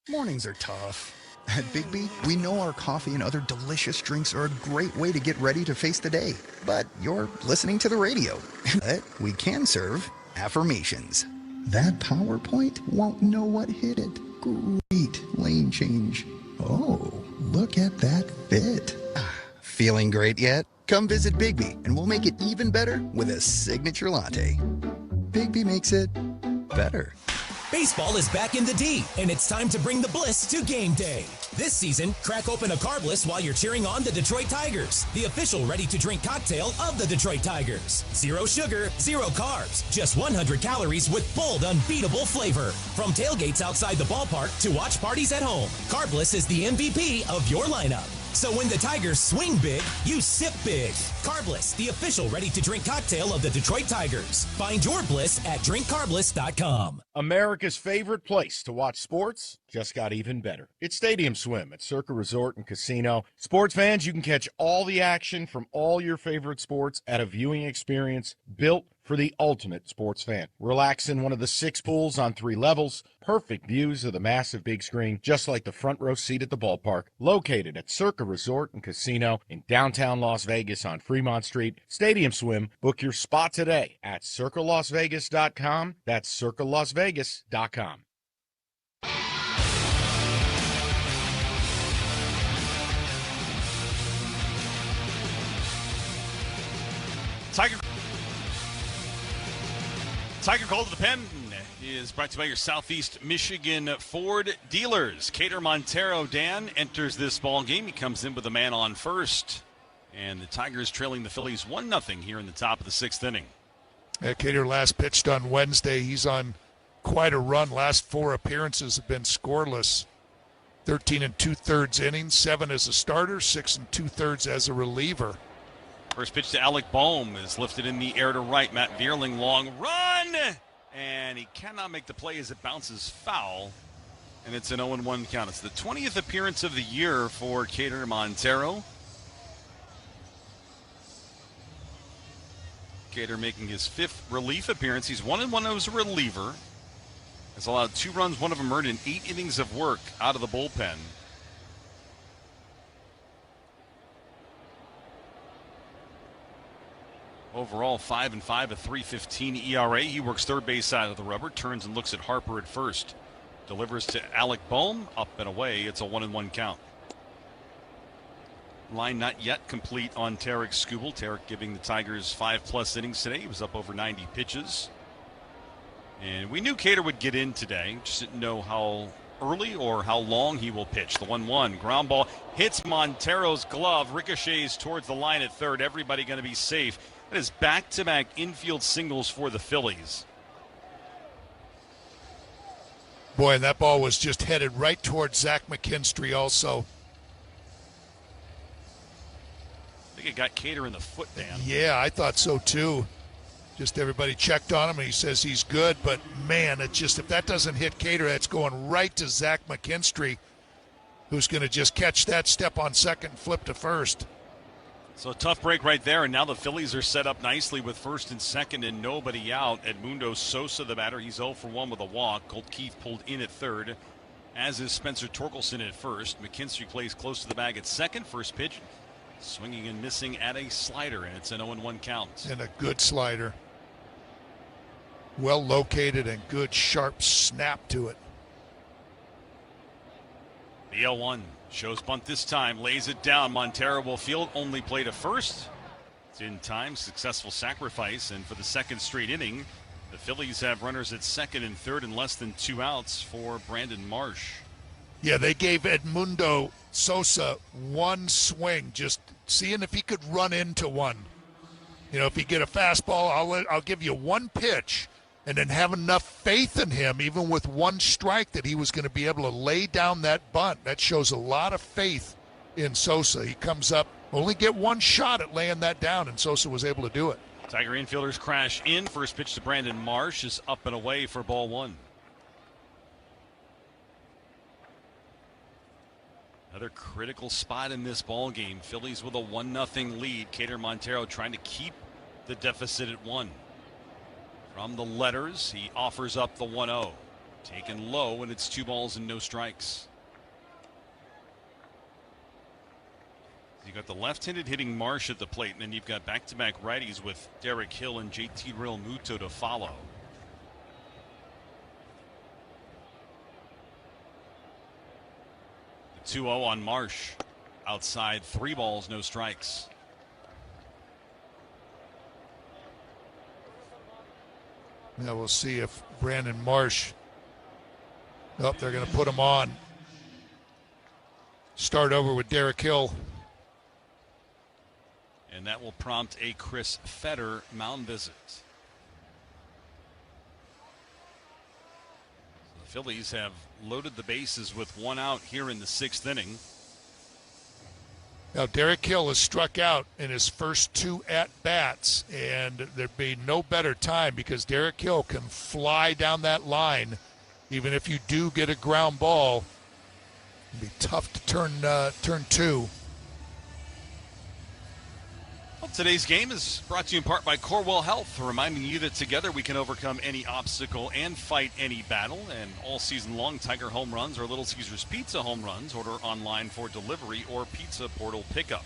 Mornings are tough. At Bigby, we know our coffee and other delicious drinks are a great way to get ready to face the day. But you're listening to the radio. But we can serve affirmations. That PowerPoint won't know what hit it. Great lane change. Oh, look at that fit. Feeling great yet? Come visit Bigby and we'll make it even better with a signature latte. Bigby makes it better. Baseball is back in the D, and it's time to bring the bliss to game day. This season, crack open a carbless while you're cheering on the Detroit Tigers, the official ready-to-drink cocktail of the Detroit Tigers. 0 sugar, 0 carbs, just 100 calories with bold, unbeatable flavor. From tailgates outside the ballpark to watch parties at home, carbless is the MVP of your lineup. So when the Tigers swing big, you sip big. Carbless, the official ready-to-drink cocktail of the Detroit Tigers. Find your bliss at drinkcarbless.com. America's favorite place to watch sports just got even better. It's Stadium Swim at Circa Resort and Casino. Sports fans, you can catch all the action from all your favorite sports at a viewing experience built for the ultimate sports fan. Relax in one of the 6 pools on 3 levels. Perfect views of the massive big screen, just like the front row seat at the ballpark. Located at Circa Resort and Casino in downtown Las Vegas on Fremont Street. Stadium Swim. Book your spot today at circalasvegas.com. That's circalasvegas.com. Tiger Call to the Pen is brought to you by your Southeast Michigan Ford dealers. Cater Montero, Dan, enters this ball game. He comes in with a man on first. And the Tigers trailing the Phillies 1-0 here in the top of the 6th inning. Cater last pitched on Wednesday. He's on quite a run. Last 4 appearances have been scoreless. 13 2/3 innings, 7 as a starter, 6 2/3 as a reliever. First pitch to Alec Boehm is lifted in the air to right. Matt Vierling, long run! And he cannot make the play as it bounces foul. And it's an 0-1 count. It's the 20th appearance of the year for Cater Montero. Cater making his 5th relief appearance. He's 1-1 as a reliever. Has allowed 2 runs, 1 of them earned in 8 innings of work out of the bullpen. Overall, 5-5, a 3.15 ERA. He works third base side of the rubber, turns and looks at Harper at first. Delivers to Alec Boehm, up and away. It's a 1-1 count. Line not yet complete on Tarek Skubal. Tarek giving the Tigers 5+ innings today. He was up over 90 pitches. And we knew Cater would get in today. Just didn't know how early or how long he will pitch. The 1-1 ground ball hits Montero's glove, ricochets towards the line at third. Everybody going to be safe. That is back-to-back infield singles for the Phillies. Boy, and that ball was just headed right towards Zach McKinstry also. I think it got Cater in the foot, Dan. Yeah, I thought so too. Just everybody checked on him, and he says he's good. But, man, it just if that doesn't hit Cater, that's going right to Zach McKinstry, who's going to just catch that, step on second, and flip to first. So a tough break right there, and now the Phillies are set up nicely with first and second and nobody out. Edmundo Sosa, the batter, he's 0 for 1 with a walk. Colt Keith pulled in at third, as is Spencer Torkelson at first. McKinstry plays close to the bag at second. First pitch, swinging and missing at a slider, and it's an 0-1 count. And a good slider. Well located and good sharp snap to it. The 0-1. Shows bunt this time, lays it down. Montero will field, only play to first. It's in time, successful sacrifice, and for the 2nd straight inning, the Phillies have runners at second and third and less than 2 outs for Brandon Marsh. Yeah, they gave Edmundo Sosa one swing, just seeing if he could run into one. You know, if he get a fastball, I'll give you one pitch, and then have enough faith in him, even with one strike, that he was going to be able to lay down that bunt. That shows a lot of faith in Sosa. He comes up, only get one shot at laying that down, and Sosa was able to do it. Tiger infielders crash in. First pitch to Brandon Marsh is up and away for ball 1. Another critical spot in this ball game. Phillies with a 1-0 lead. Cater Montero trying to keep the deficit at 1. From the letters, he offers up the 1-0. Taken low, and it's 2 balls and no strikes. You got the left-handed hitting Marsh at the plate, and then you've got back-to-back righties with Derek Hill and JT Realmuto to follow. The 2-0 on Marsh. Outside, 3 balls, no strikes. Now we'll see if Brandon Marsh, they're going to put him on. Start over with Derek Hill. And that will prompt a Chris Fetter mound visit. The Phillies have loaded the bases with 1 out here in the 6th inning. Now, Derek Hill has struck out in his first 2 at-bats, and there'd be no better time because Derek Hill can fly down that line. Even if you do get a ground ball, it'd be tough to turn 2. Well, today's game is brought to you in part by Corewell Health, reminding you that together we can overcome any obstacle and fight any battle. And all season long, Tiger home runs or Little Caesars Pizza home runs. Order online for delivery or pizza portal pickup.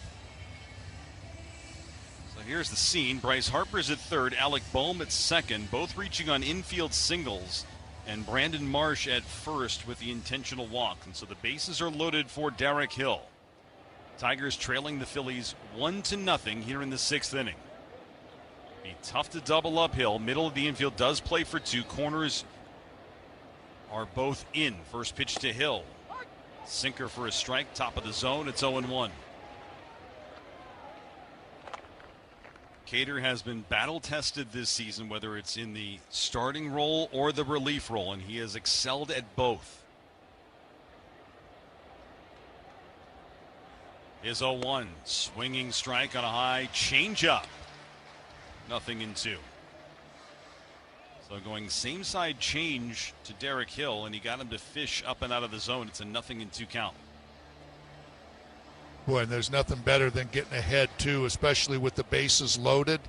So here's the scene. Bryce Harper's at third, Alec Boehm at second, both reaching on infield singles, and Brandon Marsh at first with the intentional walk. And so the bases are loaded for Derek Hill. Tigers trailing the Phillies 1-0 here in the 6th inning. Be tough to double uphill. Middle of the infield does play for 2. Corners are both in. First pitch to Hill. Sinker for a strike. Top of the zone. It's 0-1. Cater has been battle tested this season, whether it's in the starting role or the relief role, and he has excelled at both. Is 0-1. Swinging strike on a high changeup. 0-2. So going same side change to Derek Hill, and he got him to fish up and out of the zone. It's a 0-2 count. Boy, and there's nothing better than getting ahead, too, especially with the bases loaded.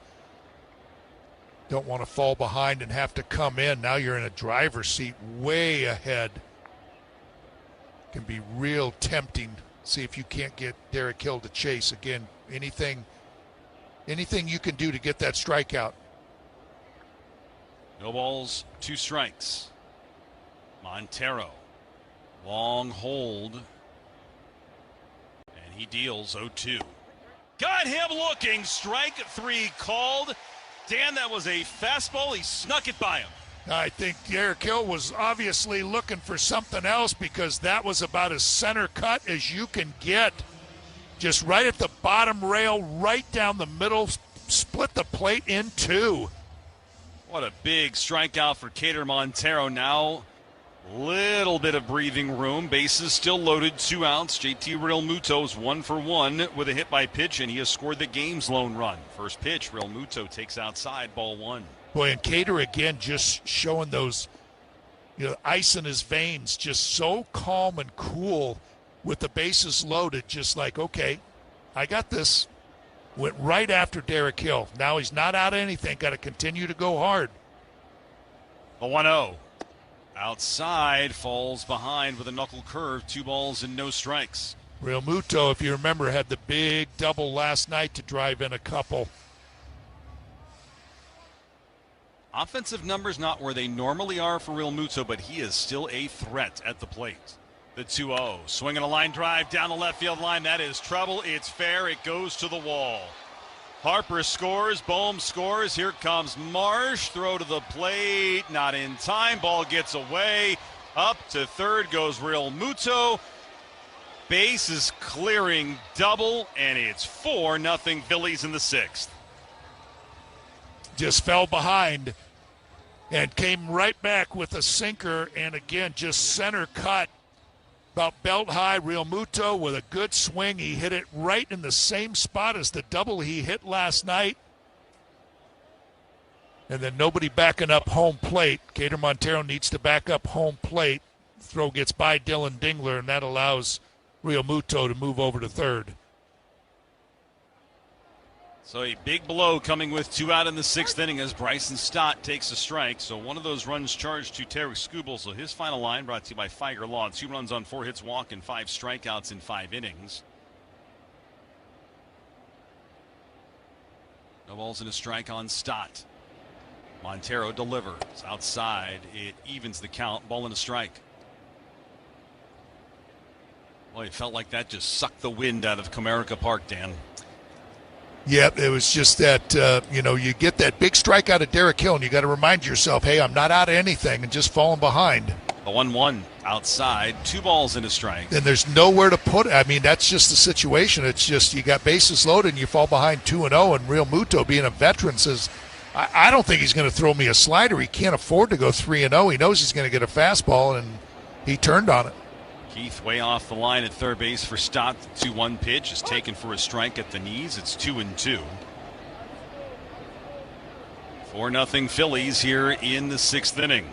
Don't want to fall behind and have to come in. Now you're in a driver's seat way ahead. Can be real tempting. See if you can't get Derek Hill to chase. Again, anything you can do to get that strikeout. No balls, 2 strikes. Montero. Long hold. And he deals 0-2. Got him looking. Strike 3 called. Dan, that was a fastball. He snuck it by him. I think Derek Hill was obviously looking for something else because that was about as center cut as you can get. Just right at the bottom rail, right down the middle, split the plate in 2. What a big strikeout for Cater Montero. Now, little bit of breathing room. Bases still loaded, 2 outs. JT Realmuto's 1 for 1 with a hit by pitch, and he has scored the game's lone run. First pitch, Realmuto takes outside, ball 1. Boy, and Cater again just showing those, ice in his veins, just so calm and cool with the bases loaded, just like, okay, I got this. Went right after Derek Hill. Now he's not out of anything. Got to continue to go hard. A 1-0. Outside, falls behind with a knuckle curve. 2 balls and no strikes. Realmuto, if you remember, had the big double last night to drive in a couple. Offensive numbers not where they normally are for Realmuto, but he is still a threat at the plate. The 2-0. Swinging a line drive down the left field line. That is trouble. It's fair. It goes to the wall. Harper scores. Boehm scores. Here comes Marsh. Throw to the plate. Not in time. Ball gets away. Up to third goes Realmuto. Base is clearing double, and it's 4-0 Phillies in the 6th. Just fell behind and came right back with a sinker, and again, just center cut. About belt high. Realmuto with a good swing. He hit it right in the same spot as the double he hit last night. And then nobody backing up home plate. Cater Montero needs to back up home plate. Throw gets by Dylan Dingler, and that allows Realmuto to move over to third. So a big blow coming with 2 out in the 6th inning as Bryson Stott takes a strike. So one of those runs charged to Tarek Skubal. So his final line brought to you by Figer Law. 2 runs on 4 hits, walk, and 5 strikeouts in 5 innings. No balls and a strike on Stott. Montero delivers. Outside. It evens the count. Ball and a strike. Boy, it felt like that just sucked the wind out of Comerica Park, Dan. Yeah, it was just that, you get that big strike out of Derek Hill, and you got to remind yourself, hey, I'm not out of anything, and just falling behind. A 1-1 outside, 2 balls and a strike. And there's nowhere to put it. I mean, that's just the situation. It's just you got bases loaded, and you fall behind 2-0, and Realmuto, being a veteran, says, I don't think he's going to throw me a slider. He can't afford to go 3-0. He knows he's going to get a fastball, and he turned on it. Keith way off the line at third base for Stott. 2-1 pitch is taken for a strike at the knees. It's 2-2. 4-0 Phillies here in the 6th inning.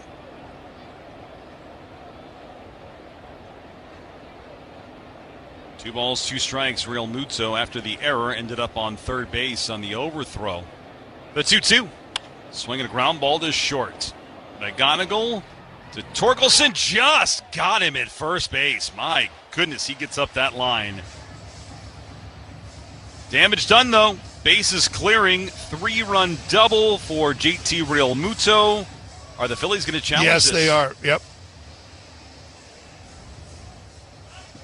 Two balls, 2 strikes. Real Muto, after the error, ended up on third base on the overthrow. The 2-2. Swinging a ground ball to short. McGonigal to Torkelson, just got him at first base. My goodness, he gets up that line. Damage done, though. Bases clearing. 3-run double for JT Real Muto. Are the Phillies going to challenge this? Yes, they are. Yep.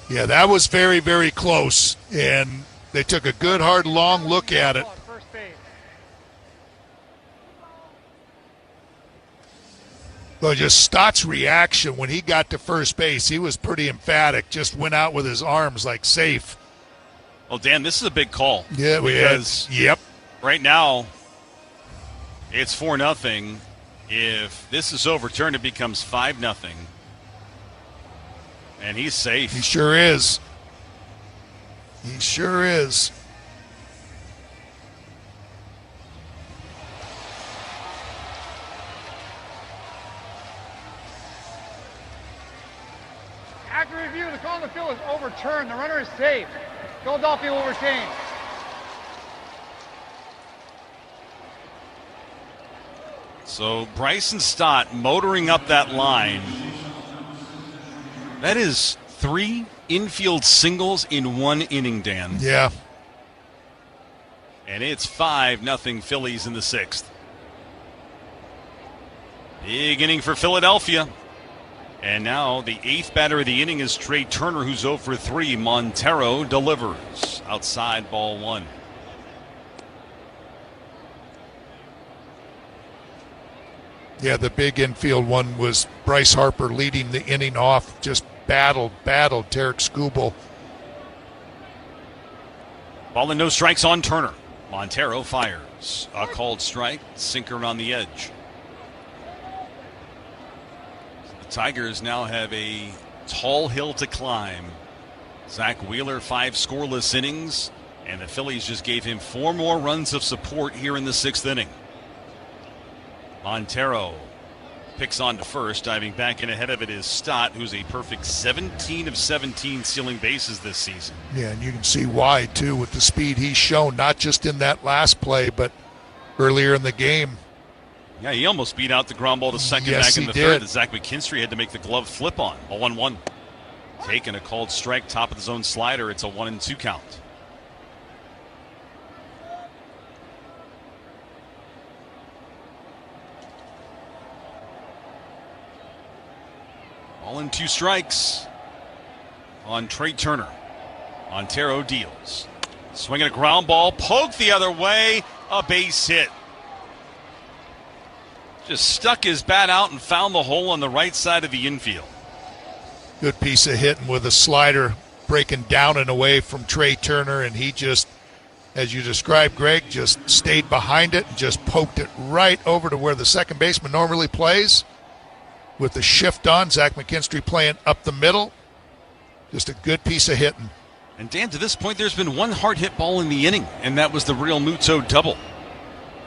Yeah, that was very, very close. And they took a good, hard, long look at it. Well, just Stott's reaction when he got to first base, he was pretty emphatic. Just went out with his arms like safe. Well, Dan, this is a big call. Yeah, because yep. Right now, it's 4-0. If this is overturned, it becomes 5-0. And he's safe. He sure is. He sure is. After review, the call on the field is overturned. The runner is safe. Philadelphia will retain. So Bryson Stott motoring up that line. That is 3 infield singles in 1 inning, Dan. Yeah. And it's 5-0 Phillies in the 6th. Big inning for Philadelphia. And now the 8th batter of the inning is Trey Turner, who's 0 for 3. Montero delivers. Outside, ball 1. Yeah, the big infield one was Bryce Harper leading the inning off. Just battled Tarek Skubal. Ball and no strikes on Turner. Montero fires. A called strike. Sinker on the edge. Tigers now have a tall hill to climb. Zach Wheeler, 5 scoreless innings, and the Phillies just gave him 4 more runs of support here in the 6th inning. Montero picks on to first. Diving back in ahead of it is Stott, who's a perfect 17 of 17 stealing bases this season. Yeah, and you can see why, too, with the speed he's shown, not just in that last play, but earlier in the game. Yeah, he almost beat out the ground ball to second back in the third that Zach McKinstry had to make the glove flip on. A 1-1. Taking a called strike, top of the zone slider. It's a 1-2 count. All in 2 strikes on Trey Turner. Montero deals. Swinging a ground ball, poked the other way, a base hit. Just stuck his bat out and found the hole on the right side of the infield. Good piece of hitting with a slider breaking down and away from Trey Turner, and he just, as you described, Greg, just stayed behind it and just poked it right over to where the second baseman normally plays. With the shift on, Zach McKinstry playing up the middle. Just a good piece of hitting. And Dan, to this point, there's been 1 hard hit ball in the inning, and that was the Real Muto double.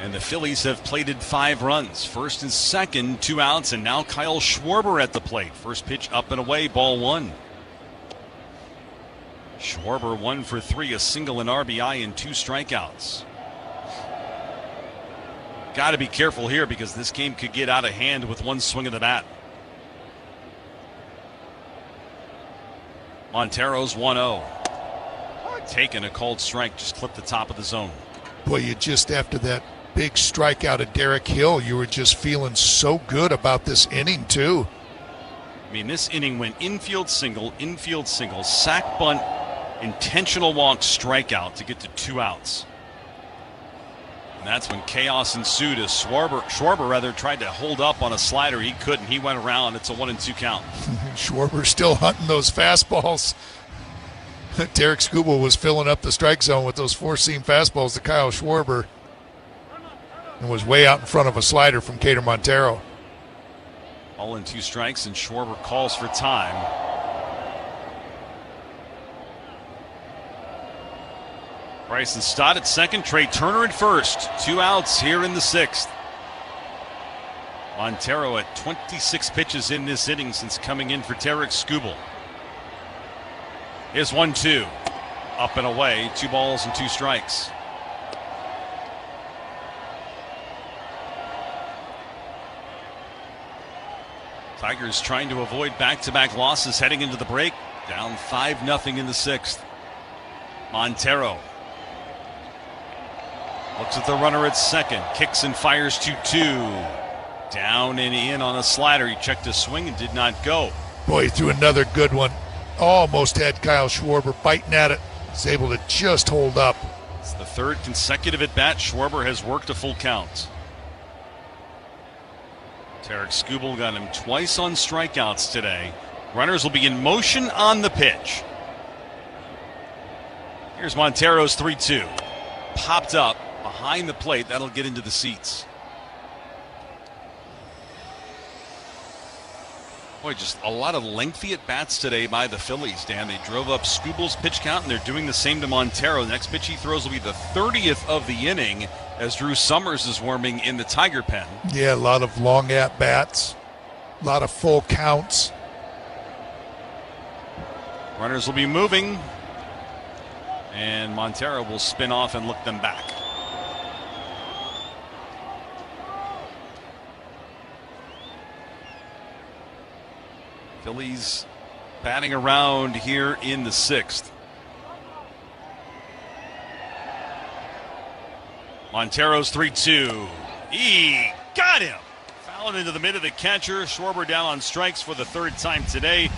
And the Phillies have plated 5 runs. First and second, 2 outs, and now Kyle Schwarber at the plate. First pitch up and away, ball 1. Schwarber 1 for 3, a single, an RBI, and 2 strikeouts. Got to be careful here because this game could get out of hand with 1 swing of the bat. Montero's 1-0. Taking a called strike, just clipped the top of the zone. Boy, you just, after that big strikeout of Derek Hill, you were just feeling so good about this inning, too. I mean, this inning went infield single, sack bunt, intentional walk, strikeout to get to 2 outs. And that's when chaos ensued as Schwarber tried to hold up on a slider. He couldn't. He went around. It's a 1-2 count. Schwarber still hunting those fastballs. Tarek Skubal was filling up the strike zone with those 4-seam fastballs to Kyle Schwarber and was way out in front of a slider from Cater Montero. All in 2 strikes, and Schwarber calls for time. Bryson Stott at second, Trey Turner at first. 2 outs here in the 6th. Montero at 26 pitches in this inning since coming in for Tarek Skubal. Here's 1-2. Up and away, 2 balls and 2 strikes. Tigers trying to avoid back-to-back losses heading into the break. Down 5-0 in the 6th. Montero looks at the runner at second. Kicks and fires 2-2. Down and in on a slider. He checked his swing and did not go. Boy, he threw another good one. Almost had Kyle Schwarber biting at it. He's able to just hold up. It's the 3rd consecutive at bat. Schwarber has worked a full count. Tarek Skubal got him twice on strikeouts today. Runners will be in motion on the pitch. Here's Montero's 3-2. Popped up behind the plate. That'll get into the seats. Boy, just a lot of lengthy at-bats today by the Phillies, Dan. They drove up Skubal's pitch count, and they're doing the same to Montero. The next pitch he throws will be the 30th of the inning as Drew Summers is warming in the Tiger pen. Yeah, a lot of long at-bats, a lot of full counts. Runners will be moving, and Montero will spin off and look them back. Phillies batting around here in the 6th. Montero's 3-2. He got him. Fouling into the mid of the catcher. Schwarber down on strikes for the 3rd time today.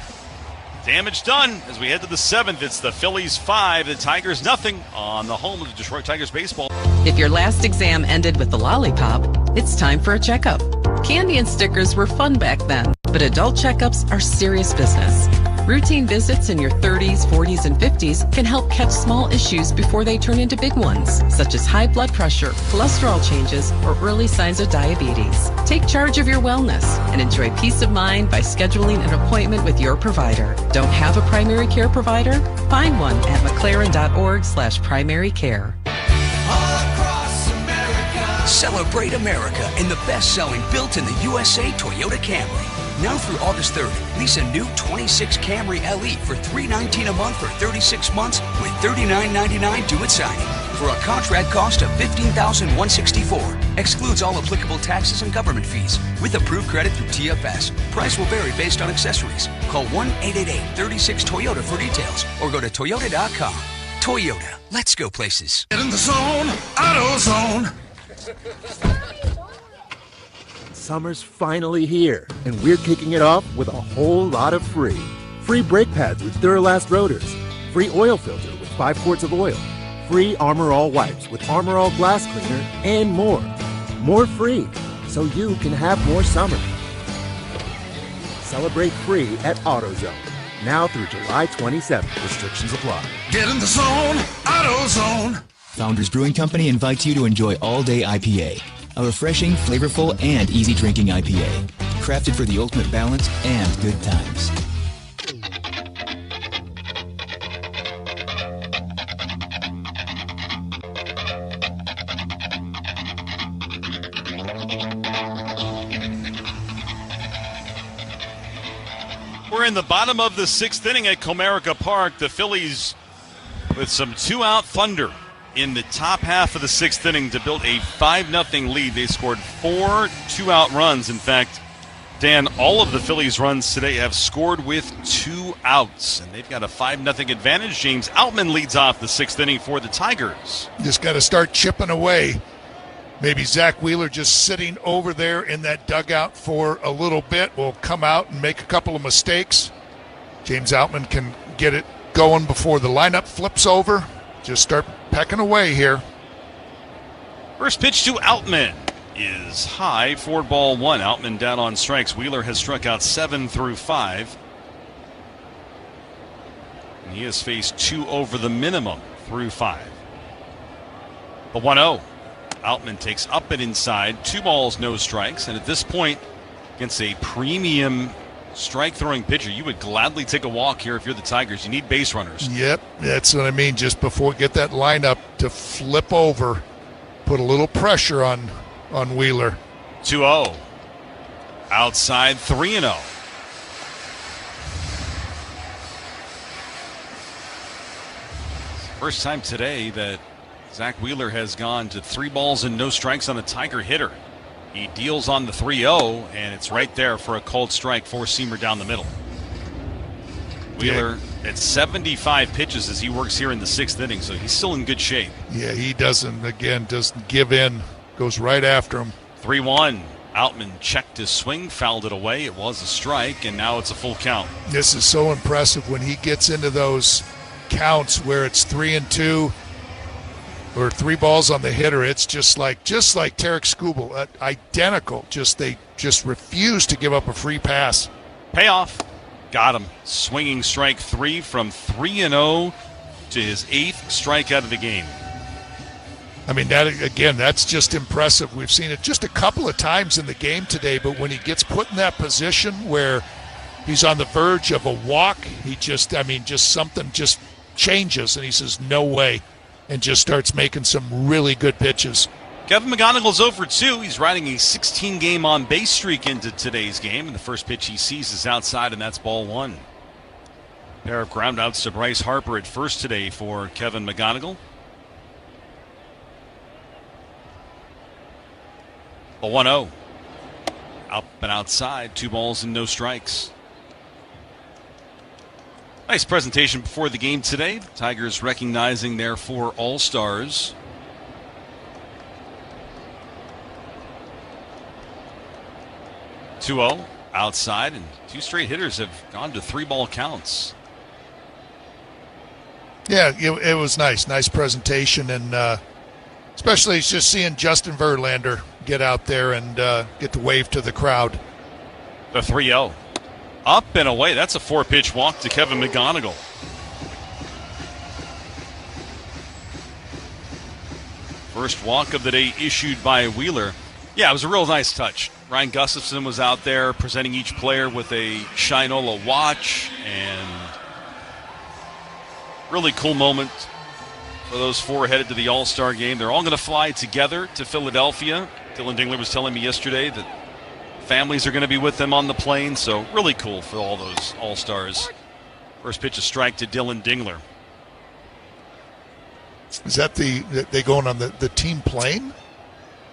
Damage done as we head to the 7th. It's the Phillies 5, the Tigers nothing on the home of the Detroit Tigers baseball. If your last exam ended with the lollipop, it's time for a checkup. Candy and stickers were fun back then, but adult checkups are serious business. Routine visits in your 30s, 40s, and 50s can help catch small issues before they turn into big ones, such as high blood pressure, cholesterol changes, or early signs of diabetes. Take charge of your wellness and enjoy peace of mind by scheduling an appointment with your provider. Don't have a primary care provider? Find one at mclaren.org/primary care. Celebrate America in the best-selling built in the USA Toyota Camry. Now through August 3rd, lease a new 26 Camry LE for $319 a month for 36 months with $39.99 due at signing for a contract cost of $15,164. Excludes all applicable taxes and government fees with approved credit through TFS. Price will vary based on accessories. Call 1-888-36-TOYOTA for details or go to toyota.com. Toyota, let's go places. Get in the zone, AutoZone. Summer's finally here, and we're kicking it off with a whole lot of free. Free brake pads with Duralast rotors. Free oil filter with 5 quarts of oil. Free Armor All wipes with Armor All glass cleaner, and more. More free, so you can have more summer. Celebrate free at AutoZone. Now through July 27th. Restrictions apply. Get in the zone, AutoZone. Founders Brewing Company invites you to enjoy All Day IPA, a refreshing, flavorful, and easy drinking IPA, crafted for the ultimate balance and good times. We're in the bottom of the 6th inning at Comerica Park. The Phillies with some 2-out thunder in the top half of the 6th inning to build a 5-0 lead. They scored 4 2-out runs. In fact, Dan, all of the Phillies' runs today have scored with 2 outs, and they've got a 5-0 advantage. James Outman leads off the 6th inning for the Tigers. Just got to start chipping away. Maybe Zach Wheeler just sitting over there in that dugout for a little bit will come out and make a couple of mistakes. James Outman can get it going before the lineup flips over. Just start pecking away here. First pitch to Outman is high for ball 1. Outman down on strikes. Wheeler has struck out 7 through 5. And he has faced 2 over the minimum through 5. The 1-0. Outman takes up and inside. 2 balls, no strikes. And at this point, against a premium strike-throwing pitcher. You would gladly take a walk here if you're the Tigers. You need base runners. Yep, that's what I mean. Just before get that lineup to flip over, put a little pressure on Wheeler. 2-0. Outside 3-0. First time today that Zach Wheeler has gone to 3 balls and no strikes on a Tiger hitter. He deals on the 3-0, and it's right there for a called strike, four-seamer down the middle. Wheeler at 75 pitches as he works here in the 6th inning, so he's still in good shape. Yeah, he doesn't give in, goes right after him. 3-1. Outman checked his swing, fouled it away. It was a strike, and now it's a full count. This is so impressive when he gets into those counts where it's 3-2 or 3 balls on the hitter. It's just like Tarek Skubal, identical. They just refuse to give up a free pass. Payoff. Got him. Swinging strike 3 from 3-0 to his 8th strikeout of the game. I mean, that's just impressive. We've seen it just a couple of times in the game today, but when he gets put in that position where he's on the verge of a walk, something just changes, and he says, no way, and just starts making some really good pitches. Kevin McGonigle's 0 for 2. He's riding a 16-game on-base streak into today's game, and the first pitch he sees is outside, and that's ball 1. Pair of groundouts to Bryce Harper at first today for Kevin McGonigle. A 1-0. Up and outside, 2 balls and no strikes. Nice presentation before the game today. The Tigers recognizing their 4 All-Stars. (2-0) outside, and 2 straight hitters have gone to 3-ball counts. Yeah, it was nice presentation, and especially just seeing Justin Verlander get out there and get to wave to the crowd. The 3-0. Up and away. That's a 4-pitch walk to Kevin McGonigle. First walk of the day issued by Wheeler. Yeah, it was a real nice touch. Ryan Gustafson was out there presenting each player with a Shinola watch, and really cool moment for those 4 headed to the All-Star game. They're all going to fly together to Philadelphia. Dylan Dingler was telling me yesterday that families are going to be with them on the plane, so really cool for all those All-Stars. First pitch, a strike to Dylan Dingler. Is that they going on the team plane?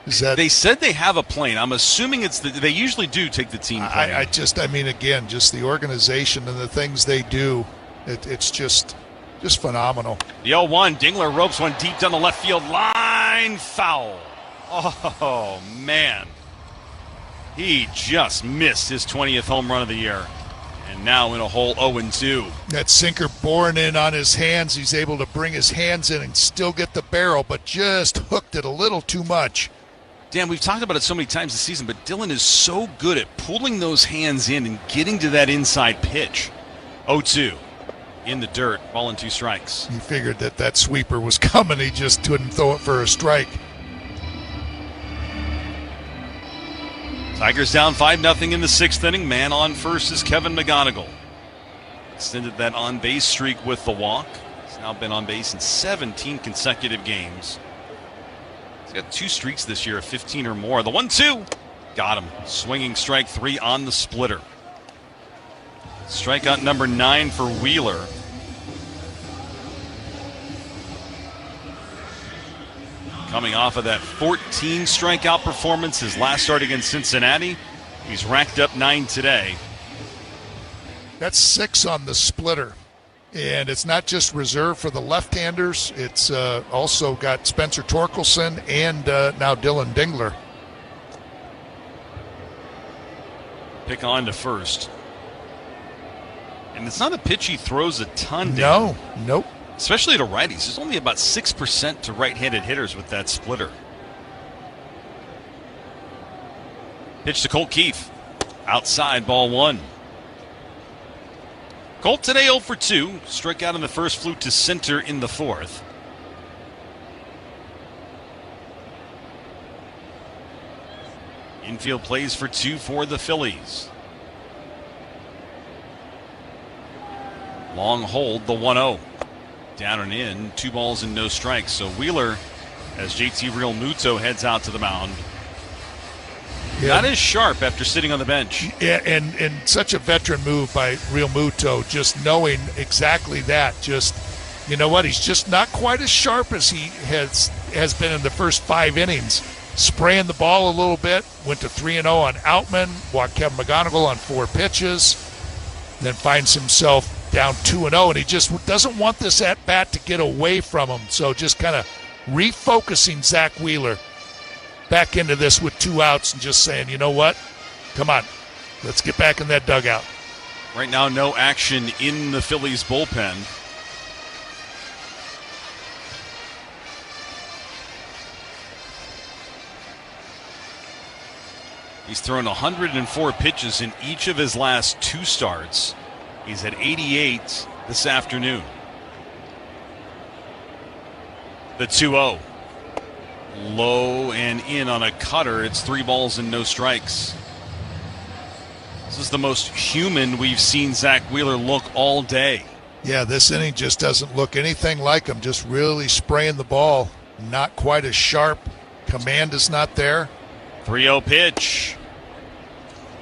Is that? They said they have a plane. I'm assuming it's they usually do take the team plane. Just the organization and the things they do. It's just phenomenal. The 0-1, Dingler ropes one deep down the left field line, foul. Oh, man. He just missed his 20th home run of the year. And now in a hole 0-2. That sinker boring in on his hands. He's able to bring his hands in and still get the barrel, but just hooked it a little too much. Dan, we've talked about it so many times this season, but Dylan is so good at pulling those hands in and getting to that inside pitch. 0-2. In the dirt, ball and 2 strikes. He figured that sweeper was coming. He just couldn't throw it for a strike. Tigers down 5-0 in the 6th inning. Man on first is Kevin McGonigle. Extended that on-base streak with the walk. He's now been on base in 17 consecutive games. He's got 2 streaks this year of 15 or more. The 1-2. Got him. Swinging strike 3 on the splitter. Strikeout number 9 for Wheeler. Coming off of that 14 strikeout performance, his last start against Cincinnati. He's racked up 9 today. That's 6 on the splitter. And it's not just reserved for the left-handers. It's also got Spencer Torkelson and now Dylan Dingler. Pick on to first. And it's not a pitch he throws a ton. No, nope. Especially to righties. There's only about 6% to right-handed hitters with that splitter. Pitch to Colt Keith. Outside, ball 1. Colt today 0 for 2. Struck out in the first, flew to center in the 4th. Infield plays for 2 for the Phillies. Long hold, the 1-0. Down and in, 2 balls and no strikes. So Wheeler, as JT Real Muto heads out to the mound, not as sharp after sitting on the bench. Yeah, and such a veteran move by Real Muto, just knowing exactly that. Just, you know what, he's just not quite as sharp as he has been in the first 5 innings. Spraying the ball a little bit, went to 3-0 on Outman, walked Kevin McGonigal on 4 pitches, then finds himself down 2-0, and he just doesn't want this at-bat to get away from him. So just kind of refocusing Zach Wheeler back into this with 2 outs and just saying, you know what, come on, let's get back in that dugout. Right now, no action in the Phillies bullpen. He's thrown 104 pitches in each of his last 2 starts. He's at 88 this afternoon. The 2-0. Low and in on a cutter. It's 3 balls and no strikes. This is the most human we've seen Zach Wheeler look all day. Yeah, this inning just doesn't look anything like him. Just really spraying the ball. Not quite as sharp. Command is not there. 3-0 pitch.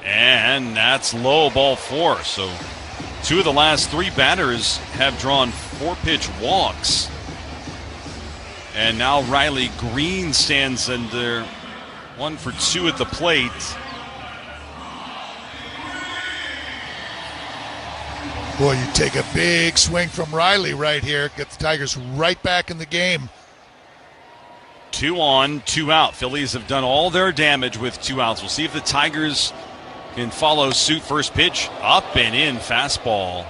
And that's low, ball 4. So 2 of the last 3 batters have drawn 4-pitch walks. And now Riley Green stands under 1 for 2 at the plate. Boy, you take a big swing from Riley right here. Get the Tigers right back in the game. 2 on, 2 out. Phillies have done all their damage with 2 outs. We'll see if the Tigers can follow suit. First pitch, up and in, fastball.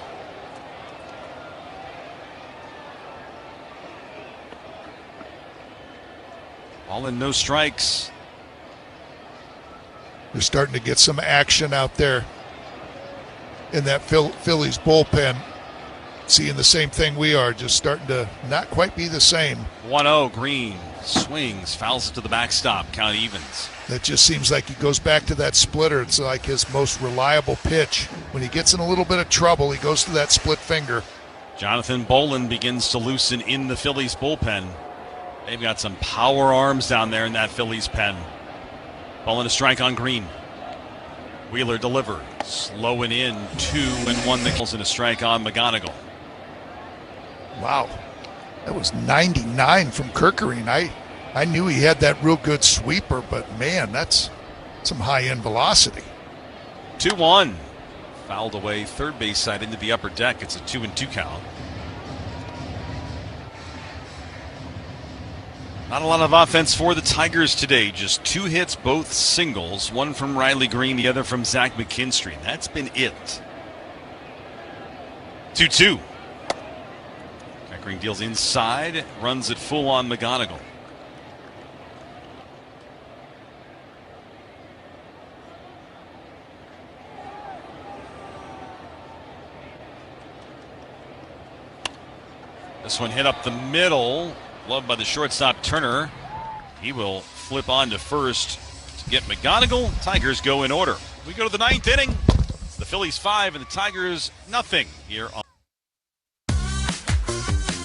All in, no strikes. They're starting to get some action out there in that Phillies bullpen. Seeing the same thing we are, just starting to not quite be the same. 1-0, Green swings, fouls it to the backstop, count evens. That just seems like he goes back to that splitter. It's like his most reliable pitch. When he gets in a little bit of trouble, he goes to that split finger. Jonathan Bolin begins to loosen in the Phillies bullpen. They've got some power arms down there in that Phillies pen. Bolin a strike on Green. Wheeler delivers. Slow and in, 2-1. The kills and a strike on McGonigal. Wow. That was 99 from Kirkering. I knew he had that real good sweeper, but man, that's some high-end velocity. 2-1. Fouled away third base side into the upper deck. It's a 2-2 count. Not a lot of offense for the Tigers today. Just 2 hits, both singles. 1 from Riley Green, the other from Zach McKinstry. That's been it. 2-2. Green deals inside, runs it full on McGonigal. This one hit up the middle, loved by the shortstop Turner. He will flip on to first to get McGonigal. Tigers go in order. We go to the 9th inning. It's the Phillies 5 and the Tigers nothing here on.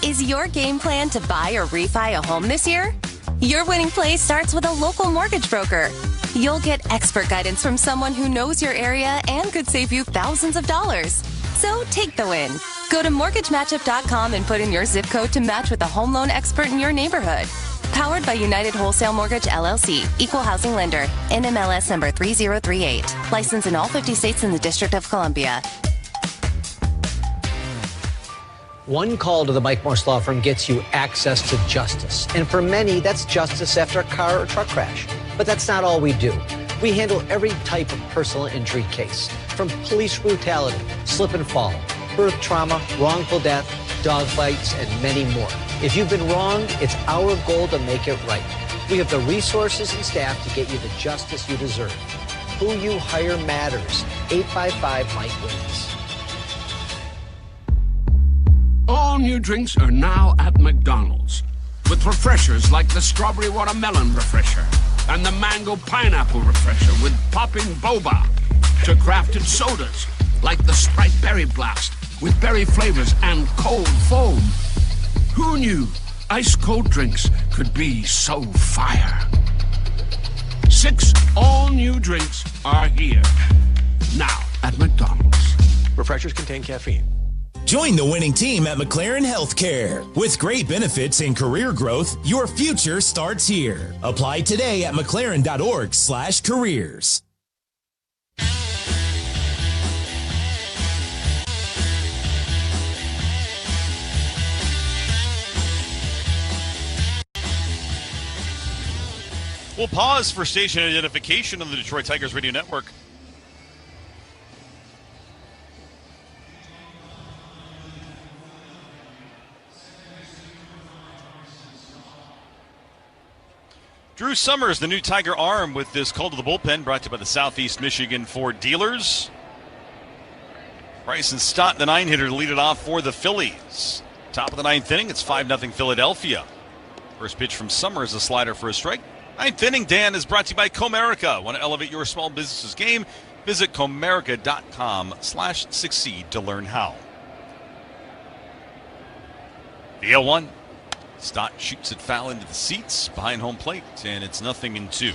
Is your game plan to buy or refi a home this year? Your winning play starts with a local mortgage broker. You'll get expert guidance from someone who knows your area and could save you thousands of dollars. So take the win. Go to mortgagematchup.com and put in your zip code to match with a home loan expert in your neighborhood. Powered by United Wholesale Mortgage, LLC. Equal housing lender. NMLS number 3038. Licensed in all 50 states and the District of Columbia. One call to the Mike Morse Law Firm gets you access to justice. And for many, that's justice after a car or truck crash. But that's not all we do. We handle every type of personal injury case, from police brutality, slip and fall, birth trauma, wrongful death, dog fights, and many more. If you've been wronged, it's our goal to make it right. We have the resources and staff to get you the justice you deserve. Who you hire matters. 855-MIKE-WINS. All new drinks are now at McDonald's, with refreshers like the Strawberry Watermelon Refresher and the Mango Pineapple Refresher with popping boba, to crafted sodas like the Sprite Berry Blast with berry flavors and cold foam. Who knew ice-cold drinks could be so fire? 6 all-new drinks are here. Now at McDonald's. Refreshers contain caffeine. Join the winning team at McLaren Healthcare. With great benefits and career growth, your future starts here. Apply today at mclaren.org/careers. We'll pause for station identification on the Detroit Tigers Radio Network. Drew Summers, the new Tiger arm, with this call to the bullpen, brought to you by the Southeast Michigan Ford dealers. Bryson Stott, the 9-hitter, to lead it off for the Phillies. Top of the 9th inning, it's 5-0 Philadelphia. First pitch from Summers, a slider for a strike. 9th inning, Dan, is brought to you by Comerica. Want to elevate your small business's game? Visit Comerica.com/succeed to learn how. The 0-1. Stott shoots it foul into the seats behind home plate, and it's 0-2.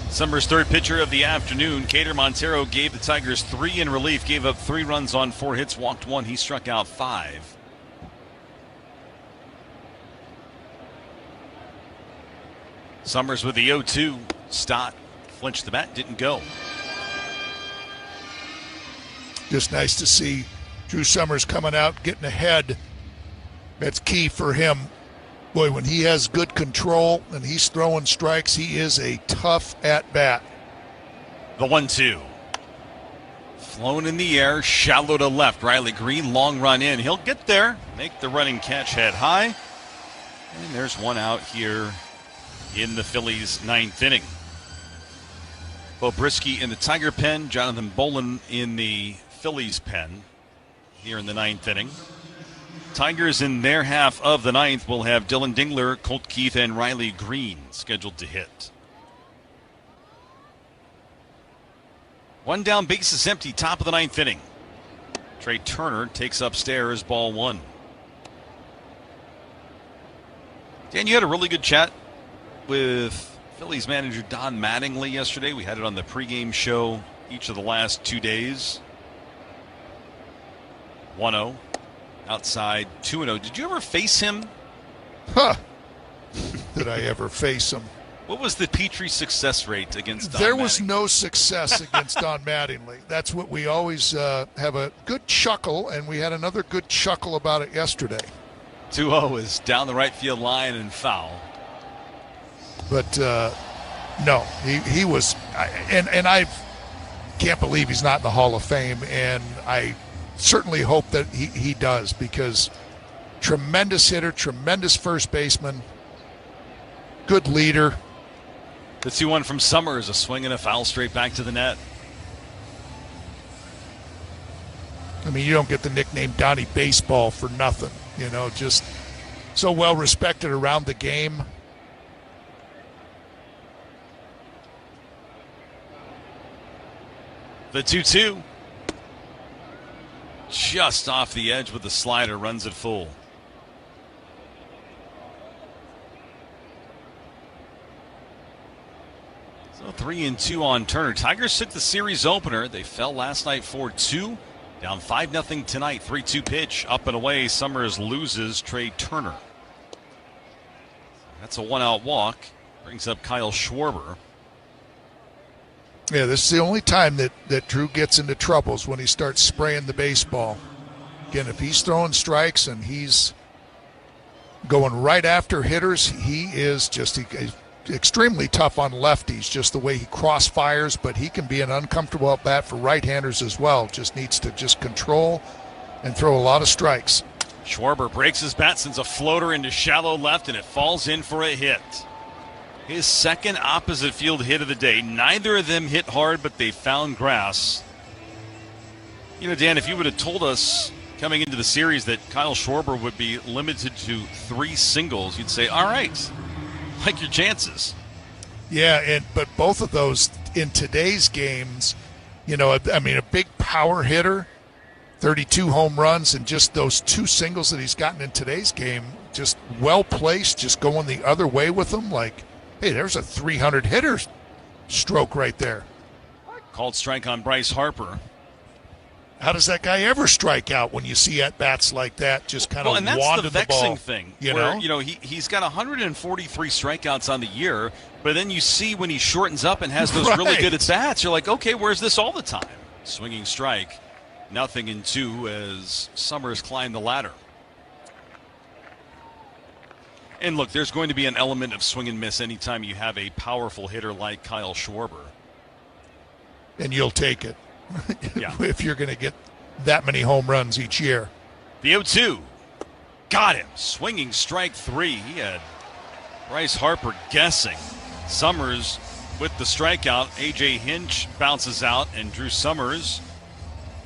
Summers' third pitcher of the afternoon, Cater Montero, gave the Tigers 3 in relief, gave up 3 runs on 4 hits, walked 1. He struck out 5. Summers with the 0-2. Stott flinched the bat, didn't go. Just nice to see Drew Summers coming out, getting ahead. That's key for him. Boy, when he has good control and he's throwing strikes, he is a tough at-bat. The 1-2. Flown in the air, shallow to left. Riley Green, long run in. He'll get there, make the running catch head high. And there's one out here in the Phillies' 9th inning. Bo Brisky in the Tiger pen, Jonathan Bolin in the Phillies pen here in the 9th inning. Tigers in their half of the 9th will have Dylan Dingler, Colt Keith, and Riley Green scheduled to hit. 1 down, bases empty, top of the 9th inning. Trey Turner takes upstairs, ball 1. Dan, you had a really good chat with Phillies manager Don Mattingly yesterday. We had it on the pregame show each of the last 2 days. 1-0. Outside, 2-0. Did you ever face him? Huh. Did I ever face him? What was the Petrie success rate against Don There Mattingly? was no success against Don Mattingly. That's what we always have a good chuckle, and we had another good chuckle about it yesterday. 2-0 is down the right field line and foul. But, no, he was – and I can't believe he's not in the Hall of Fame, and I – certainly hope that he does, because tremendous hitter, tremendous first baseman, good leader. The 2-1 from Summers, a swing and a foul straight back to the net. I mean, you don't get the nickname Donnie Baseball for nothing, you know, just so well respected around the game. The 2-2. Just off the edge with the slider, runs it full. So 3-2 on Turner. Tigers took the series opener. They fell last night 4-2. Down 5-0 tonight. 3-2 pitch. Up and away. Summers loses Trey Turner. That's a 1-out walk. Brings up Kyle Schwarber. Yeah, this is the only time that Drew gets into troubles, when he starts spraying the baseball. Again, if he's throwing strikes and he's going right after hitters, he is just extremely tough on lefties, just the way he cross-fires, but he can be an uncomfortable at bat for right-handers as well. Just needs to just control and throw a lot of strikes. Schwarber breaks his bat, sends a floater into shallow left, and it falls in for a hit. His second opposite field hit of the day. Neither of them hit hard, but they found grass. You know, Dan, if you would have told us coming into the series that Kyle Schwarber would be limited to 3 singles, you'd say, all right, like your chances. Yeah, but both of those in today's games, you know, I mean, a big power hitter 32 home runs, and just those 2 singles that he's gotten in today's game, just well placed, just going the other way with them. Like, hey, there's a 300 hitter stroke right there. Called strike on Bryce Harper. How does that guy ever strike out when you see at-bats like that just kind of wander the ball? And that's the vexing thing. You where, know? He's got 143 strikeouts on the year, but then you see when he shortens up and has those Right. really good at-bats, you're like, okay, where's this all the time? Swinging strike, 0-2 as Summers climb the ladder. And look, there's going to be an element of swing and miss anytime you have a powerful hitter like Kyle Schwarber. And you'll take it. Yeah. If you're going to get that many home runs each year. The 0-2. Got him. Swinging strike 3. He had Bryce Harper guessing. Summers with the strikeout. A.J. Hinch bounces out, and Drew Summers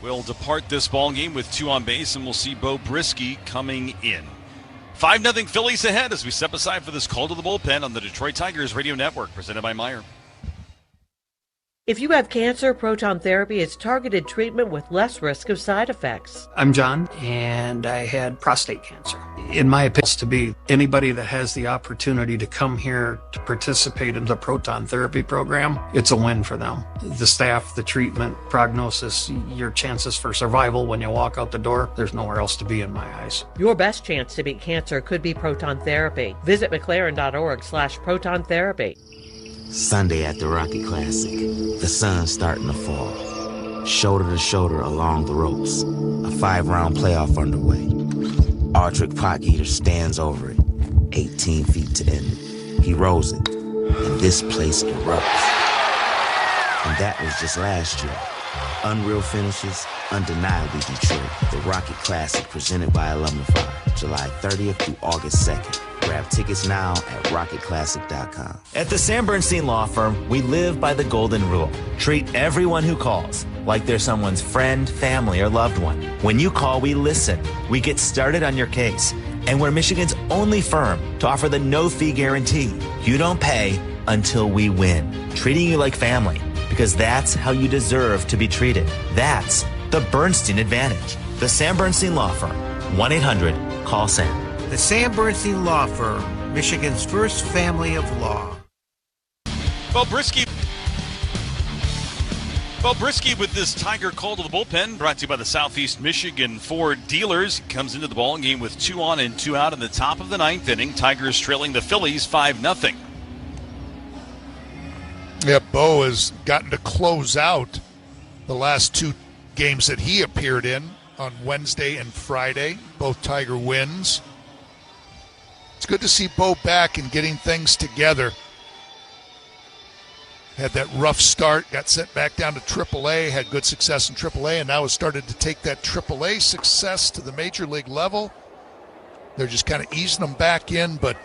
will depart this ball game with 2 on base, and we'll see Bo Brisky coming in. 5-0 Phillies ahead as we step aside for this call to the bullpen on the Detroit Tigers Radio Network, presented by Meyer. If you have cancer, proton therapy is targeted treatment with less risk of side effects. I'm John, and I had prostate cancer. In my opinion, to be anybody that has the opportunity to come here to participate in the proton therapy program, it's a win for them. The staff, the treatment, prognosis, your chances for survival when you walk out the door, there's nowhere else to be in my eyes. Your best chance to beat cancer could be proton therapy. Visit mclaren.org/proton therapy. Sunday at the Rocket Classic. The sun's starting to fall. Shoulder to shoulder along the ropes. A 5-round playoff underway. Ardrick Potgieter stands over it. 18 feet to end it. He rolls it. And this place erupts. And that was just last year. Unreal finishes, undeniably Detroit. The Rocket Classic presented by Alumnify. July 30th through August 2nd. Grab tickets now at rocketclassic.com. At the Sam Bernstein Law Firm, we live by the golden rule. Treat everyone who calls like they're someone's friend, family, or loved one. When you call, we listen. We get started on your case. And we're Michigan's only firm to offer the no-fee guarantee. You don't pay until we win. Treating you like family, because that's how you deserve to be treated. That's the Bernstein Advantage. The Sam Bernstein Law Firm. 1-800-CALL-SAM. The Sam Bernstein Law Firm, Michigan's first family of law. Bo Brisky with this Tiger call to the bullpen, brought to you by the Southeast Michigan Ford dealers. Comes into the ball game with 2 on and 2 out in the top of the 9th inning. Tigers trailing the Phillies 5-0. Yeah, Bo has gotten to close out the last 2 games that he appeared in on Wednesday and Friday. Both Tiger wins. It's good to see Bo back and getting things together. Had that rough start, got sent back down to AAA, had good success in AAA, and now has started to take that AAA success to the major league level. They're just kind of easing them back in, but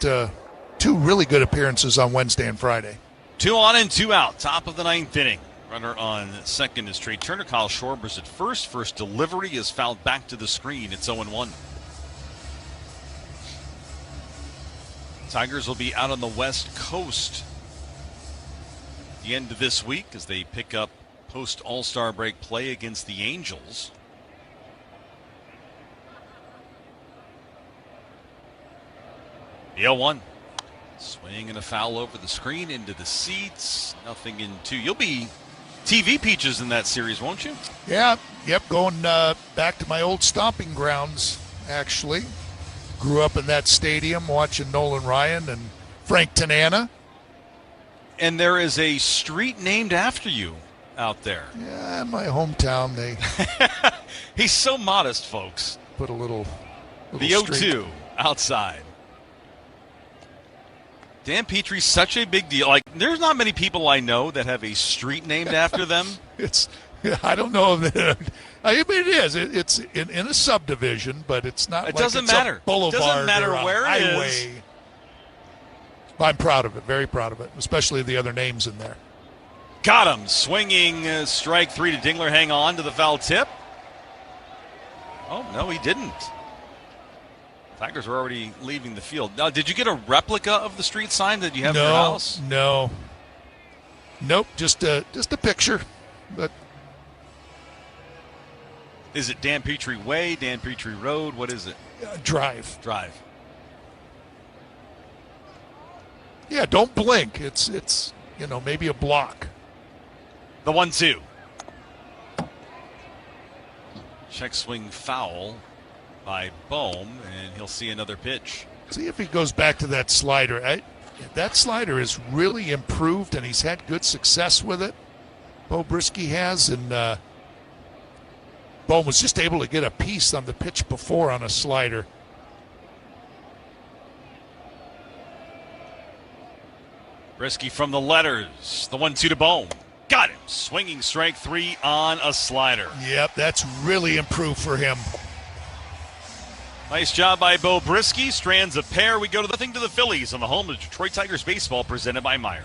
2 really good appearances on Wednesday and Friday. 2 on and 2 out, top of the 9th inning. Runner on second is Trey Turner. Kyle Schwarber's at first. First delivery is fouled back to the screen. It's 0-1. Tigers will be out on the West Coast the end of this week as they pick up post-All-Star break play against the Angels. The 0-1. Swing and a foul over the screen into the seats. 0-2. You'll be TV peaches in that series, won't you? Yeah, yep, going back to my old stomping grounds, actually. Grew up in that stadium watching Nolan Ryan and Frank Tanana. And there is a street named after you out there. Yeah, in my hometown, they... He's so modest, folks. Put a little the 0-2 outside. Dan Petrie's such a big deal. Like, there's not many people I know that have a street named after them. I don't know if I mean, it is. It's in a subdivision, but it's not. It like doesn't it's matter. A boulevard. It doesn't matter or a where highway. it is. I'm proud of it. Very proud of it, especially the other names in there. Got him. Swinging strike 3 to Dingler. Hang on to the foul tip. Oh, no, he didn't. Tigers were already leaving the field. Now, did you get a replica of the street sign that you have in your house? No. Nope, just a picture. But Is it Dan Petrie Way, Dan Petrie Road? What is it? Drive. Yeah, don't blink. It's maybe a block. The 1-2. Check swing foul by Bohm, and he'll see another pitch. See if he goes back to that slider. That slider has really improved, and he's had good success with it. Bo Brisky has, and Bohm was just able to get a piece on the pitch before on a slider. Brisky from the letters. The 1-2 to Bohm. Got him. Swinging strike 3 on a slider. Yep, that's really improved for him. Nice job by Bo Brisky. Strands a pair. We go to the Phillies on the home of Detroit Tigers baseball, presented by Meyer.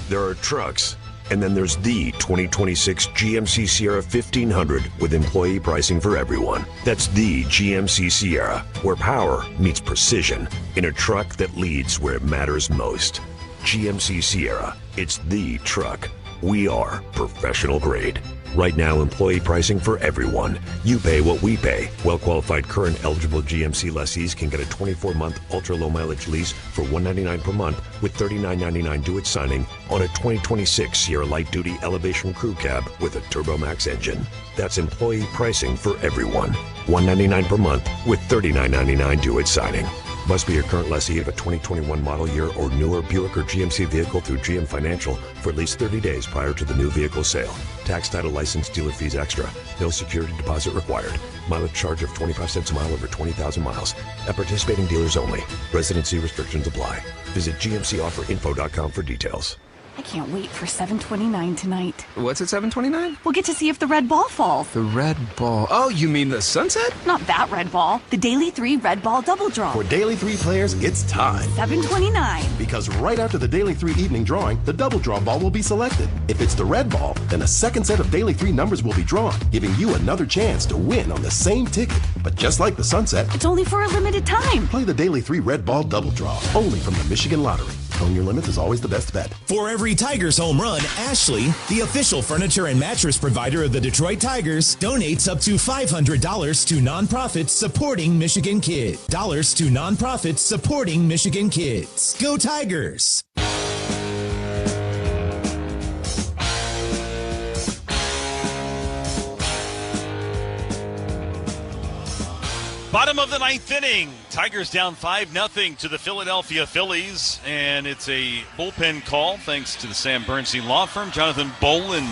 There are trucks, and then there's the 2026 GMC Sierra 1500 with employee pricing for everyone. That's the GMC Sierra, where power meets precision in a truck that leads where it matters most. GMC Sierra, it's the truck. We are professional grade. Right now, employee pricing for everyone. You pay what we pay. Well-qualified current eligible GMC lessees can get a 24-month ultra-low mileage lease for $199 per month with $39.99 due at signing on a 2026 Sierra Light Duty Elevation Crew Cab with a Turbo Max engine. That's employee pricing for everyone. $199 per month with $39.99 due at signing. Must be a current lessee of a 2021 model year or newer Buick or GMC vehicle through GM Financial for at least 30 days prior to the new vehicle sale. Tax, title, license, dealer fees extra. No security deposit required. Mileage charge of 25 cents a mile over 20,000 miles. At participating dealers only. Residency restrictions apply. Visit GMCOfferInfo.com for details. I can't wait for 7:29 tonight. What's at 7:29? We'll get to see if the red ball falls. The red ball. Oh, you mean the sunset? Not that red ball. The Daily 3 red ball double draw. For Daily 3 players, it's time. 7:29. Because right after the Daily 3 evening drawing, the double draw ball will be selected. If it's the red ball, then a second set of Daily 3 numbers will be drawn, giving you another chance to win on the same ticket. But just like the sunset, it's only for a limited time. Play the Daily 3 red ball double draw, only from the Michigan Lottery. Own your limits is always the best bet. For every Tigers home run, Ashley, the official furniture and mattress provider of the Detroit Tigers, donates up to $500 to nonprofits supporting Michigan kids. Dollars to nonprofits supporting Michigan kids. Go Tigers! Bottom of the ninth inning. Tigers down 5-0 to the Philadelphia Phillies. And it's a bullpen call thanks to the Sam Bernstein Law Firm. Jonathan Bolin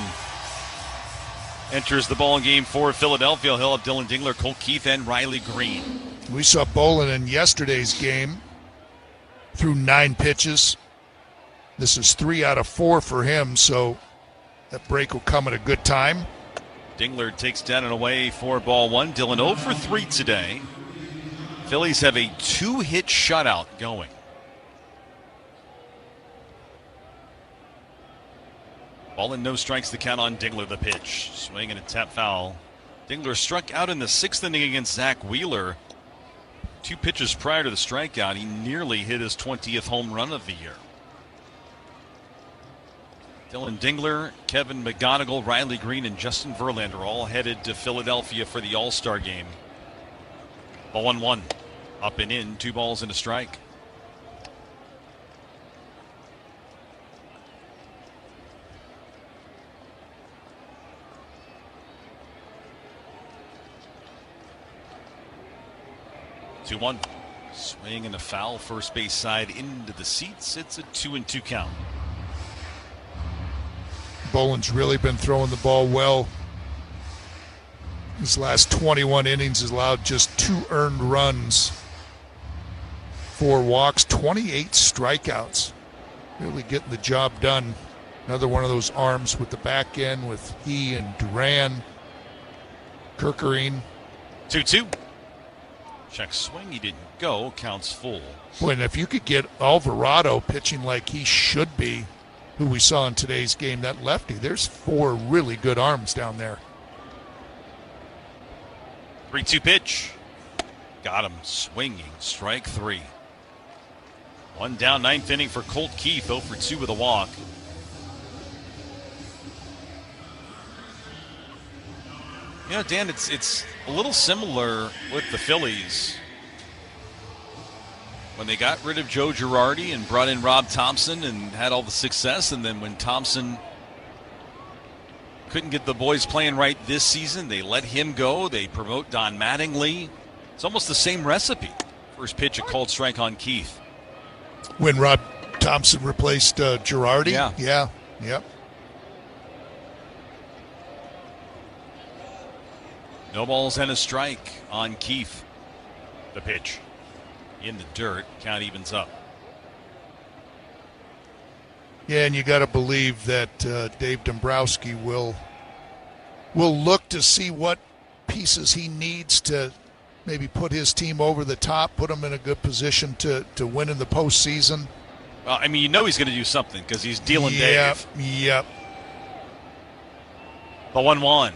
enters the ball game for Philadelphia. He'll have Dylan Dingler, Colt Keith, and Riley Green. We saw Bolin in yesterday's game. Threw 9 pitches. This is 3 out of 4 for him, so that break will come at a good time. Dingler takes down and away for ball 1. Dylan 0 for 3 today. Phillies have a 2-hit shutout going. Ball and no strikes to count on Dingler, the pitch. Swing and a tap foul. Dingler struck out in the 6th inning against Zach Wheeler. 2 pitches prior to the strikeout, he nearly hit his 20th home run of the year. Dylan Dingler, Kevin McGonigal, Riley Green, and Justin Verlander all headed to Philadelphia for the All-Star game. Ball 1-1. Up and in, 2 balls and a strike. Two 2-1. Swing and a foul, first base side into the seats. It's a 2-2 count. Bolin's really been throwing the ball well. His last 21 innings has allowed just 2 earned runs, 4 walks, 28 strikeouts. Really getting the job done. Another one of those arms with the back end with he and Duran, Kirkerine. 2-2. Check swing, he didn't go, counts full. Boy, and if you could get Alvarado pitching like he should be, who we saw in today's game, that lefty, there's 4 really good arms down there. 3-2 pitch. Got him swinging. Strike 3. 1 down, 9th inning for Colt Keith, 0 for 2 with a walk. You know, Dan, it's a little similar with the Phillies. When they got rid of Joe Girardi and brought in Rob Thompson and had all the success, and then when Thompson couldn't get the boys playing right this season, they let him go. They promote Don Mattingly. It's almost the same recipe. First pitch, a called strike on Keith. When Rob Thompson replaced Girardi? Yeah. Yep. No balls and a strike on Keith. The pitch in the dirt. Count evens up. Yeah, and you got to believe that Dave Dombrowski will look to see what pieces he needs to maybe put his team over the top, put them in a good position to win in the postseason. Well, I mean, you know he's going to do something because he's dealing Dave. Yep. The 1-1.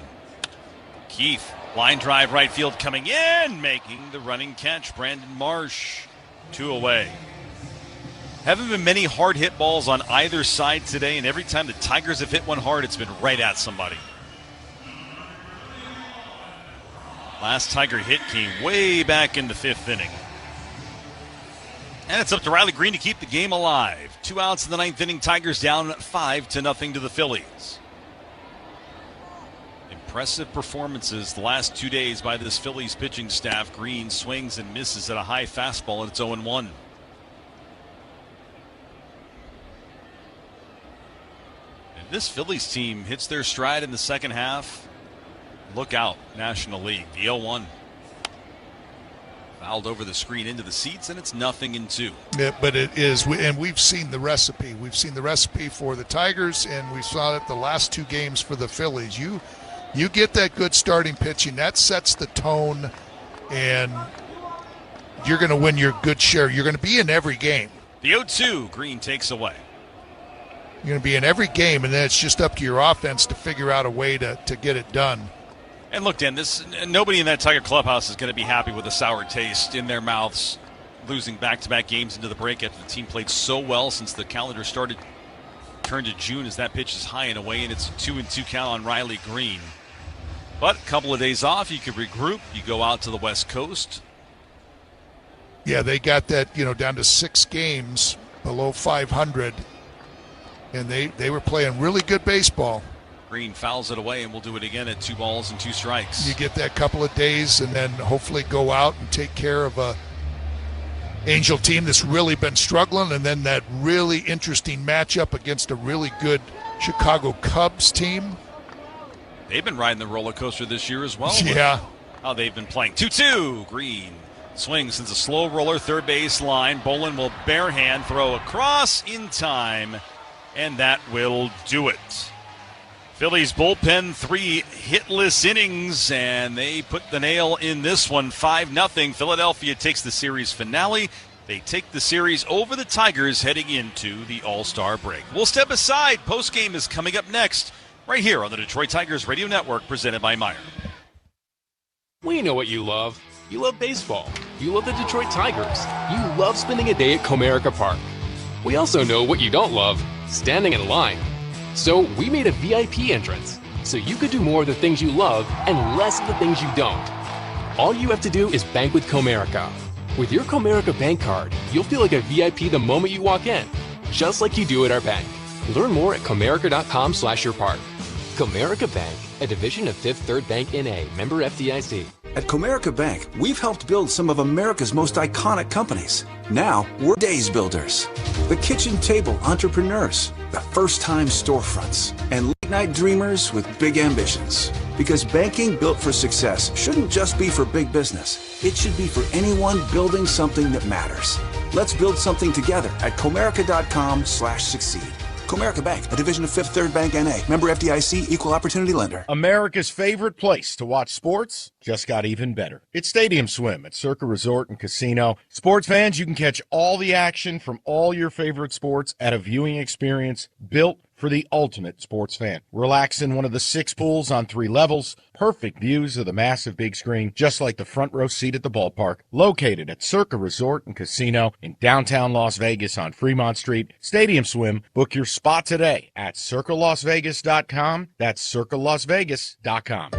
Keith, line drive right field coming in, making the running catch. Brandon Marsh, 2 away. Haven't been many hard hit balls on either side today, and every time the Tigers have hit one hard, it's been right at somebody. Last Tiger hit came way back in the 5th inning. And it's up to Riley Green to keep the game alive. 2 outs in the 9th inning. Tigers down 5-0 to the Phillies. Impressive performances the last 2 days by this Phillies pitching staff. Green swings and misses at a high fastball, and it's 0-1. If this Phillies team hits their stride in the second half, look out, National League. The 0-1. Fouled over the screen into the seats, and it's 0-2. Yeah, but it is, and we've seen the recipe. We've seen the recipe for the Tigers, and we saw it the last 2 games for the Phillies. You get that good starting pitching, that sets the tone, and you're going to win your good share. You're going to be in every game. The 0-2, Green takes away. You're going to be in every game, and then it's just up to your offense to figure out a way to get it done. And look, Dan, nobody in that Tiger clubhouse is going to be happy with a sour taste in their mouths, losing back-to-back games into the break after the team played so well since the calendar turned to June as that pitch is high and away, and it's a 2-2 count on Riley Green. But a couple of days off, you could regroup. You go out to the West Coast. Yeah, they got that, down to 6 games below 500, and they were playing really good baseball. Green fouls it away, and we'll do it again at 2 balls and 2 strikes. You get that couple of days, and then hopefully go out and take care of a Angel team that's really been struggling, and then that really interesting matchup against a really good Chicago Cubs team. They've been riding the roller coaster this year as well. Yeah. How they've been playing. 2-2. Green swings into a slow roller, third base line. Bolin will bare hand throw across in time, and that will do it. Phillies bullpen, 3 hitless innings, and they put the nail in this one, 5-0. Philadelphia takes the series finale. They take the series over the Tigers heading into the All-Star break. We'll step aside. Postgame is coming up next, right here on the Detroit Tigers Radio Network, presented by Meijer. We know what you love. You love baseball. You love the Detroit Tigers. You love spending a day at Comerica Park. We also know what you don't love, standing in line. So we made a VIP entrance, so you could do more of the things you love and less of the things you don't. All you have to do is bank with Comerica. With your Comerica bank card, you'll feel like a VIP the moment you walk in, just like you do at our bank. Learn more at comerica.com/yourpark. Comerica Bank, a division of Fifth Third Bank N.A., member FDIC. At Comerica Bank, we've helped build some of America's most iconic companies. Now, we're days builders, the kitchen table entrepreneurs, the first-time storefronts, and late-night dreamers with big ambitions. Because banking built for success shouldn't just be for big business. It should be for anyone building something that matters. Let's build something together at Comerica.com/succeed. Comerica Bank, a division of Fifth Third Bank N.A., member FDIC, equal opportunity lender. America's favorite place to watch sports just got even better. It's Stadium Swim at Circa Resort and Casino. Sports fans, you can catch all the action from all your favorite sports at a viewing experience built for the ultimate sports fan. Relax in one of the 6 pools on 3 levels. Perfect views of the massive big screen, just like the front row seat at the ballpark. Located at Circa Resort and Casino in downtown Las Vegas on Fremont Street. Stadium Swim. Book your spot today at circalasvegas.com. That's circalasvegas.com.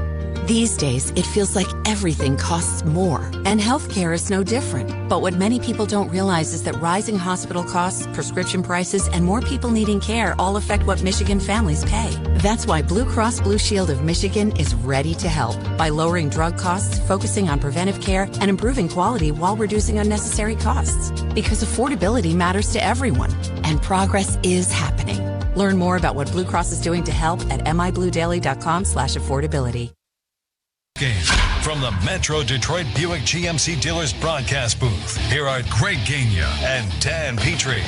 These days, it feels like everything costs more, and healthcare is no different. But what many people don't realize is that rising hospital costs, prescription prices, and more people needing care all affect what Michigan families pay. That's why Blue Cross Blue Shield of Michigan is ready to help by lowering drug costs, focusing on preventive care, and improving quality while reducing unnecessary costs. Because affordability matters to everyone, and progress is happening. Learn more about what Blue Cross is doing to help at mibluedaily.com/affordability. Game from the Metro Detroit Buick GMC Dealers broadcast booth. Here are Greg Gagne and Dan Petrie.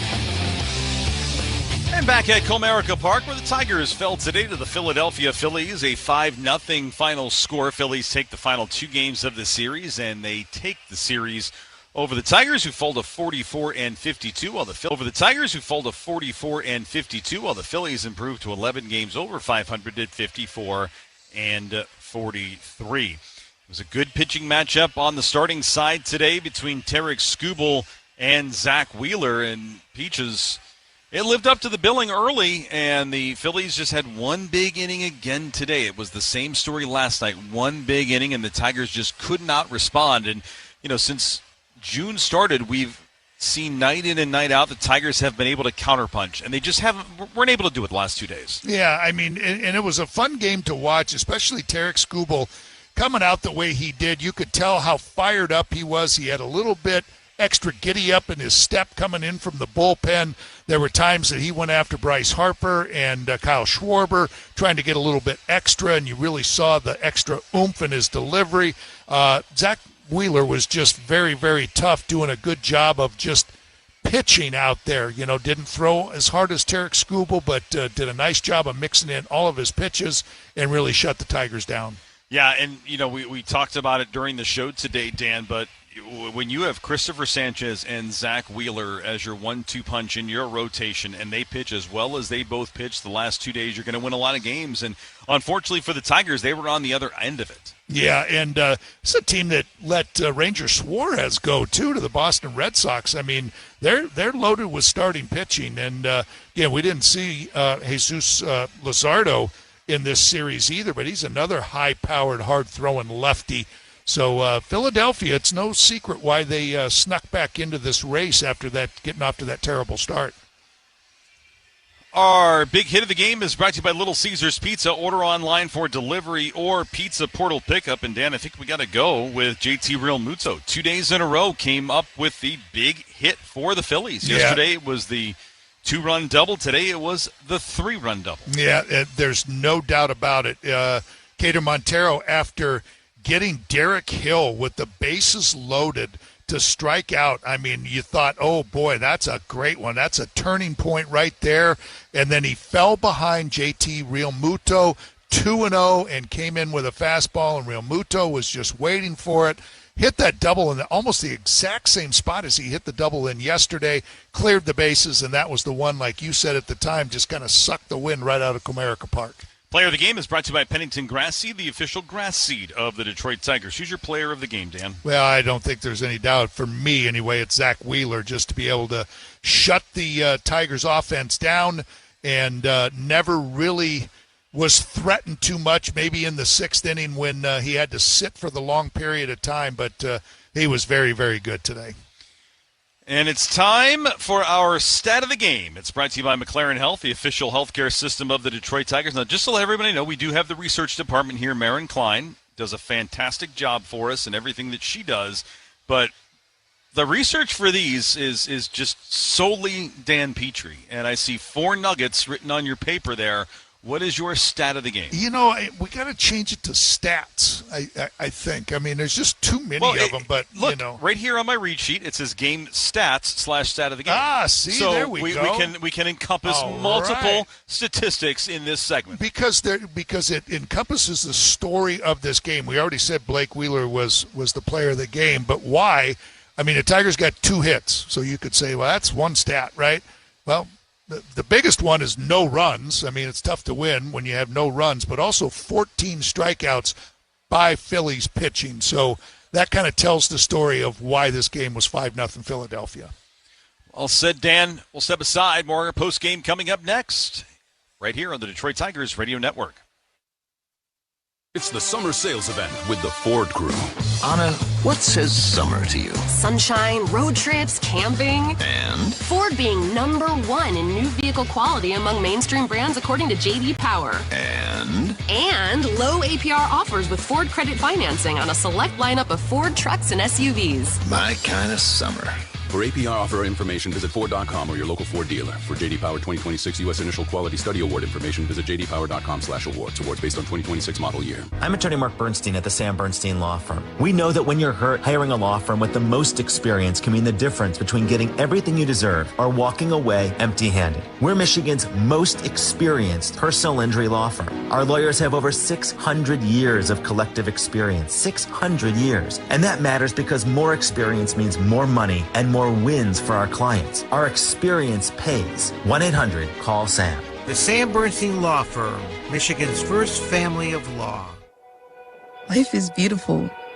And back at Comerica Park, where the Tigers fell today to the Philadelphia Phillies, a 5-0 final score. Phillies take the final 2 games of the series, and they take the series over the Tigers, who fall to 44-52, while the Phillies improve to 11 games over 500 at 54-43. It was a good pitching matchup on the starting side today between Tarek Skubal and Zach Wheeler, and Peaches, it lived up to the billing early, and the Phillies just had one big inning again today. It was the same story last night, one big inning, and the Tigers just could not respond. And, since June started, we've seen night in and night out the Tigers have been able to counterpunch, and they just weren't able to do it the last 2 days. Yeah, and it was a fun game to watch, especially Tarek Skubal coming out the way he did. You could tell how fired up he was. He had a little bit extra giddy up in his step coming in from the bullpen. There were times that he went after Bryce Harper and Kyle Schwarber, trying to get a little bit extra, and you really saw the extra oomph in his delivery. Zach Wheeler was just very, very tough, doing a good job of just pitching out there. Didn't throw as hard as Tarek Skubal, but did a nice job of mixing in all of his pitches and really shut the Tigers down. Yeah, and, we talked about it during the show today, Dan, but when you have Christopher Sanchez and Zach Wheeler as your 1-2 punch in your rotation, and they pitch as well as they both pitched the last 2 days, you're going to win a lot of games. And unfortunately for the Tigers, they were on the other end of it. Yeah, and it's a team that let Ranger Suarez go, too, to the Boston Red Sox. I mean, they're loaded with starting pitching. And, we didn't see Jesus Luzardo in this series either, but he's another high-powered, hard-throwing lefty. So Philadelphia, it's no secret why they snuck back into this race after that, getting off to that terrible start. Our big hit of the game is brought to you by Little Caesars Pizza. Order online for delivery or pizza portal pickup. And, Dan, I think we got to go with JT Real Muto. 2 days in a row came up with the big hit for the Phillies. Yeah. Yesterday it was the 2-run double. Today it was the 3-run double. Yeah, there's no doubt about it. Cater Montero, after getting Derek Hill with the bases loaded to strike out, I mean, you thought, oh, boy, that's a great one. That's a turning point right there. And then he fell behind JT Real Muto, 2-0, and came in with a fastball, and Real Muto was just waiting for it. Hit that double in almost the exact same spot as he hit the double in yesterday, cleared the bases, and that was the one, like you said at the time, just kind of sucked the wind right out of Comerica Park. Player of the game is brought to you by Pennington Grass Seed, the official grass seed of the Detroit Tigers. Who's your player of the game, Dan? Well, I don't think there's any doubt. For me, anyway, it's Zach Wheeler, just to be able to shut the Tigers' offense down and never really was threatened too much, maybe in the 6th inning when he had to sit for the long period of time, but he was very, very good today. And it's time for our stat of the game. It's brought to you by McLaren Health, the official healthcare system of the Detroit Tigers. Now, just to let everybody know, we do have the research department here. Maren Klein does a fantastic job for us and everything that she does. But the research for these is just solely Dan Petrie. And I see 4 nuggets written on your paper there. What is your stat of the game? We got to change it to stats, I think. I mean, there's just too many of them, but, look, right here on my read sheet, it says game stats/stat of the game. See, so there we go. We can encompass multiple statistics in this segment. Because it encompasses the story of this game. We already said Blake Wheeler was the player of the game, but why? I mean, the Tigers got 2 hits, so you could say, well, that's one stat, right? Well, the biggest one is no runs. I mean, it's tough to win when you have no runs, but also 14 strikeouts by Phillies pitching. So that kind of tells the story of why this game was 5-0 Philadelphia. Well said, Dan. We'll step aside. More post-game coming up next, right here on the Detroit Tigers Radio Network. It's the summer sales event with the Ford Crew. Anna, what says summer to you? Sunshine, road trips, camping. And? Ford being #1 in new vehicle quality among mainstream brands according to J.D. Power. And? And low APR offers with Ford credit financing on a select lineup of Ford trucks and SUVs. My kind of summer. For APR offer information, visit Ford.com or your local Ford dealer. For J.D. Power 2026 U.S. Initial Quality Study Award information, visit jdpower.com/awards. Awards based on 2026 model year. I'm attorney Mark Bernstein at the Sam Bernstein Law Firm. We know that when you're hurt, hiring a law firm with the most experience can mean the difference between getting everything you deserve or walking away empty-handed. We're Michigan's most experienced personal injury law firm. Our lawyers have over 600 years of collective experience. 600 years. And that matters because more experience means more money and more wins for our clients. Our experience pays. 1-800-CALL-SAM. The Sam Bernstein Law Firm, Michigan's first family of law. Life is beautiful.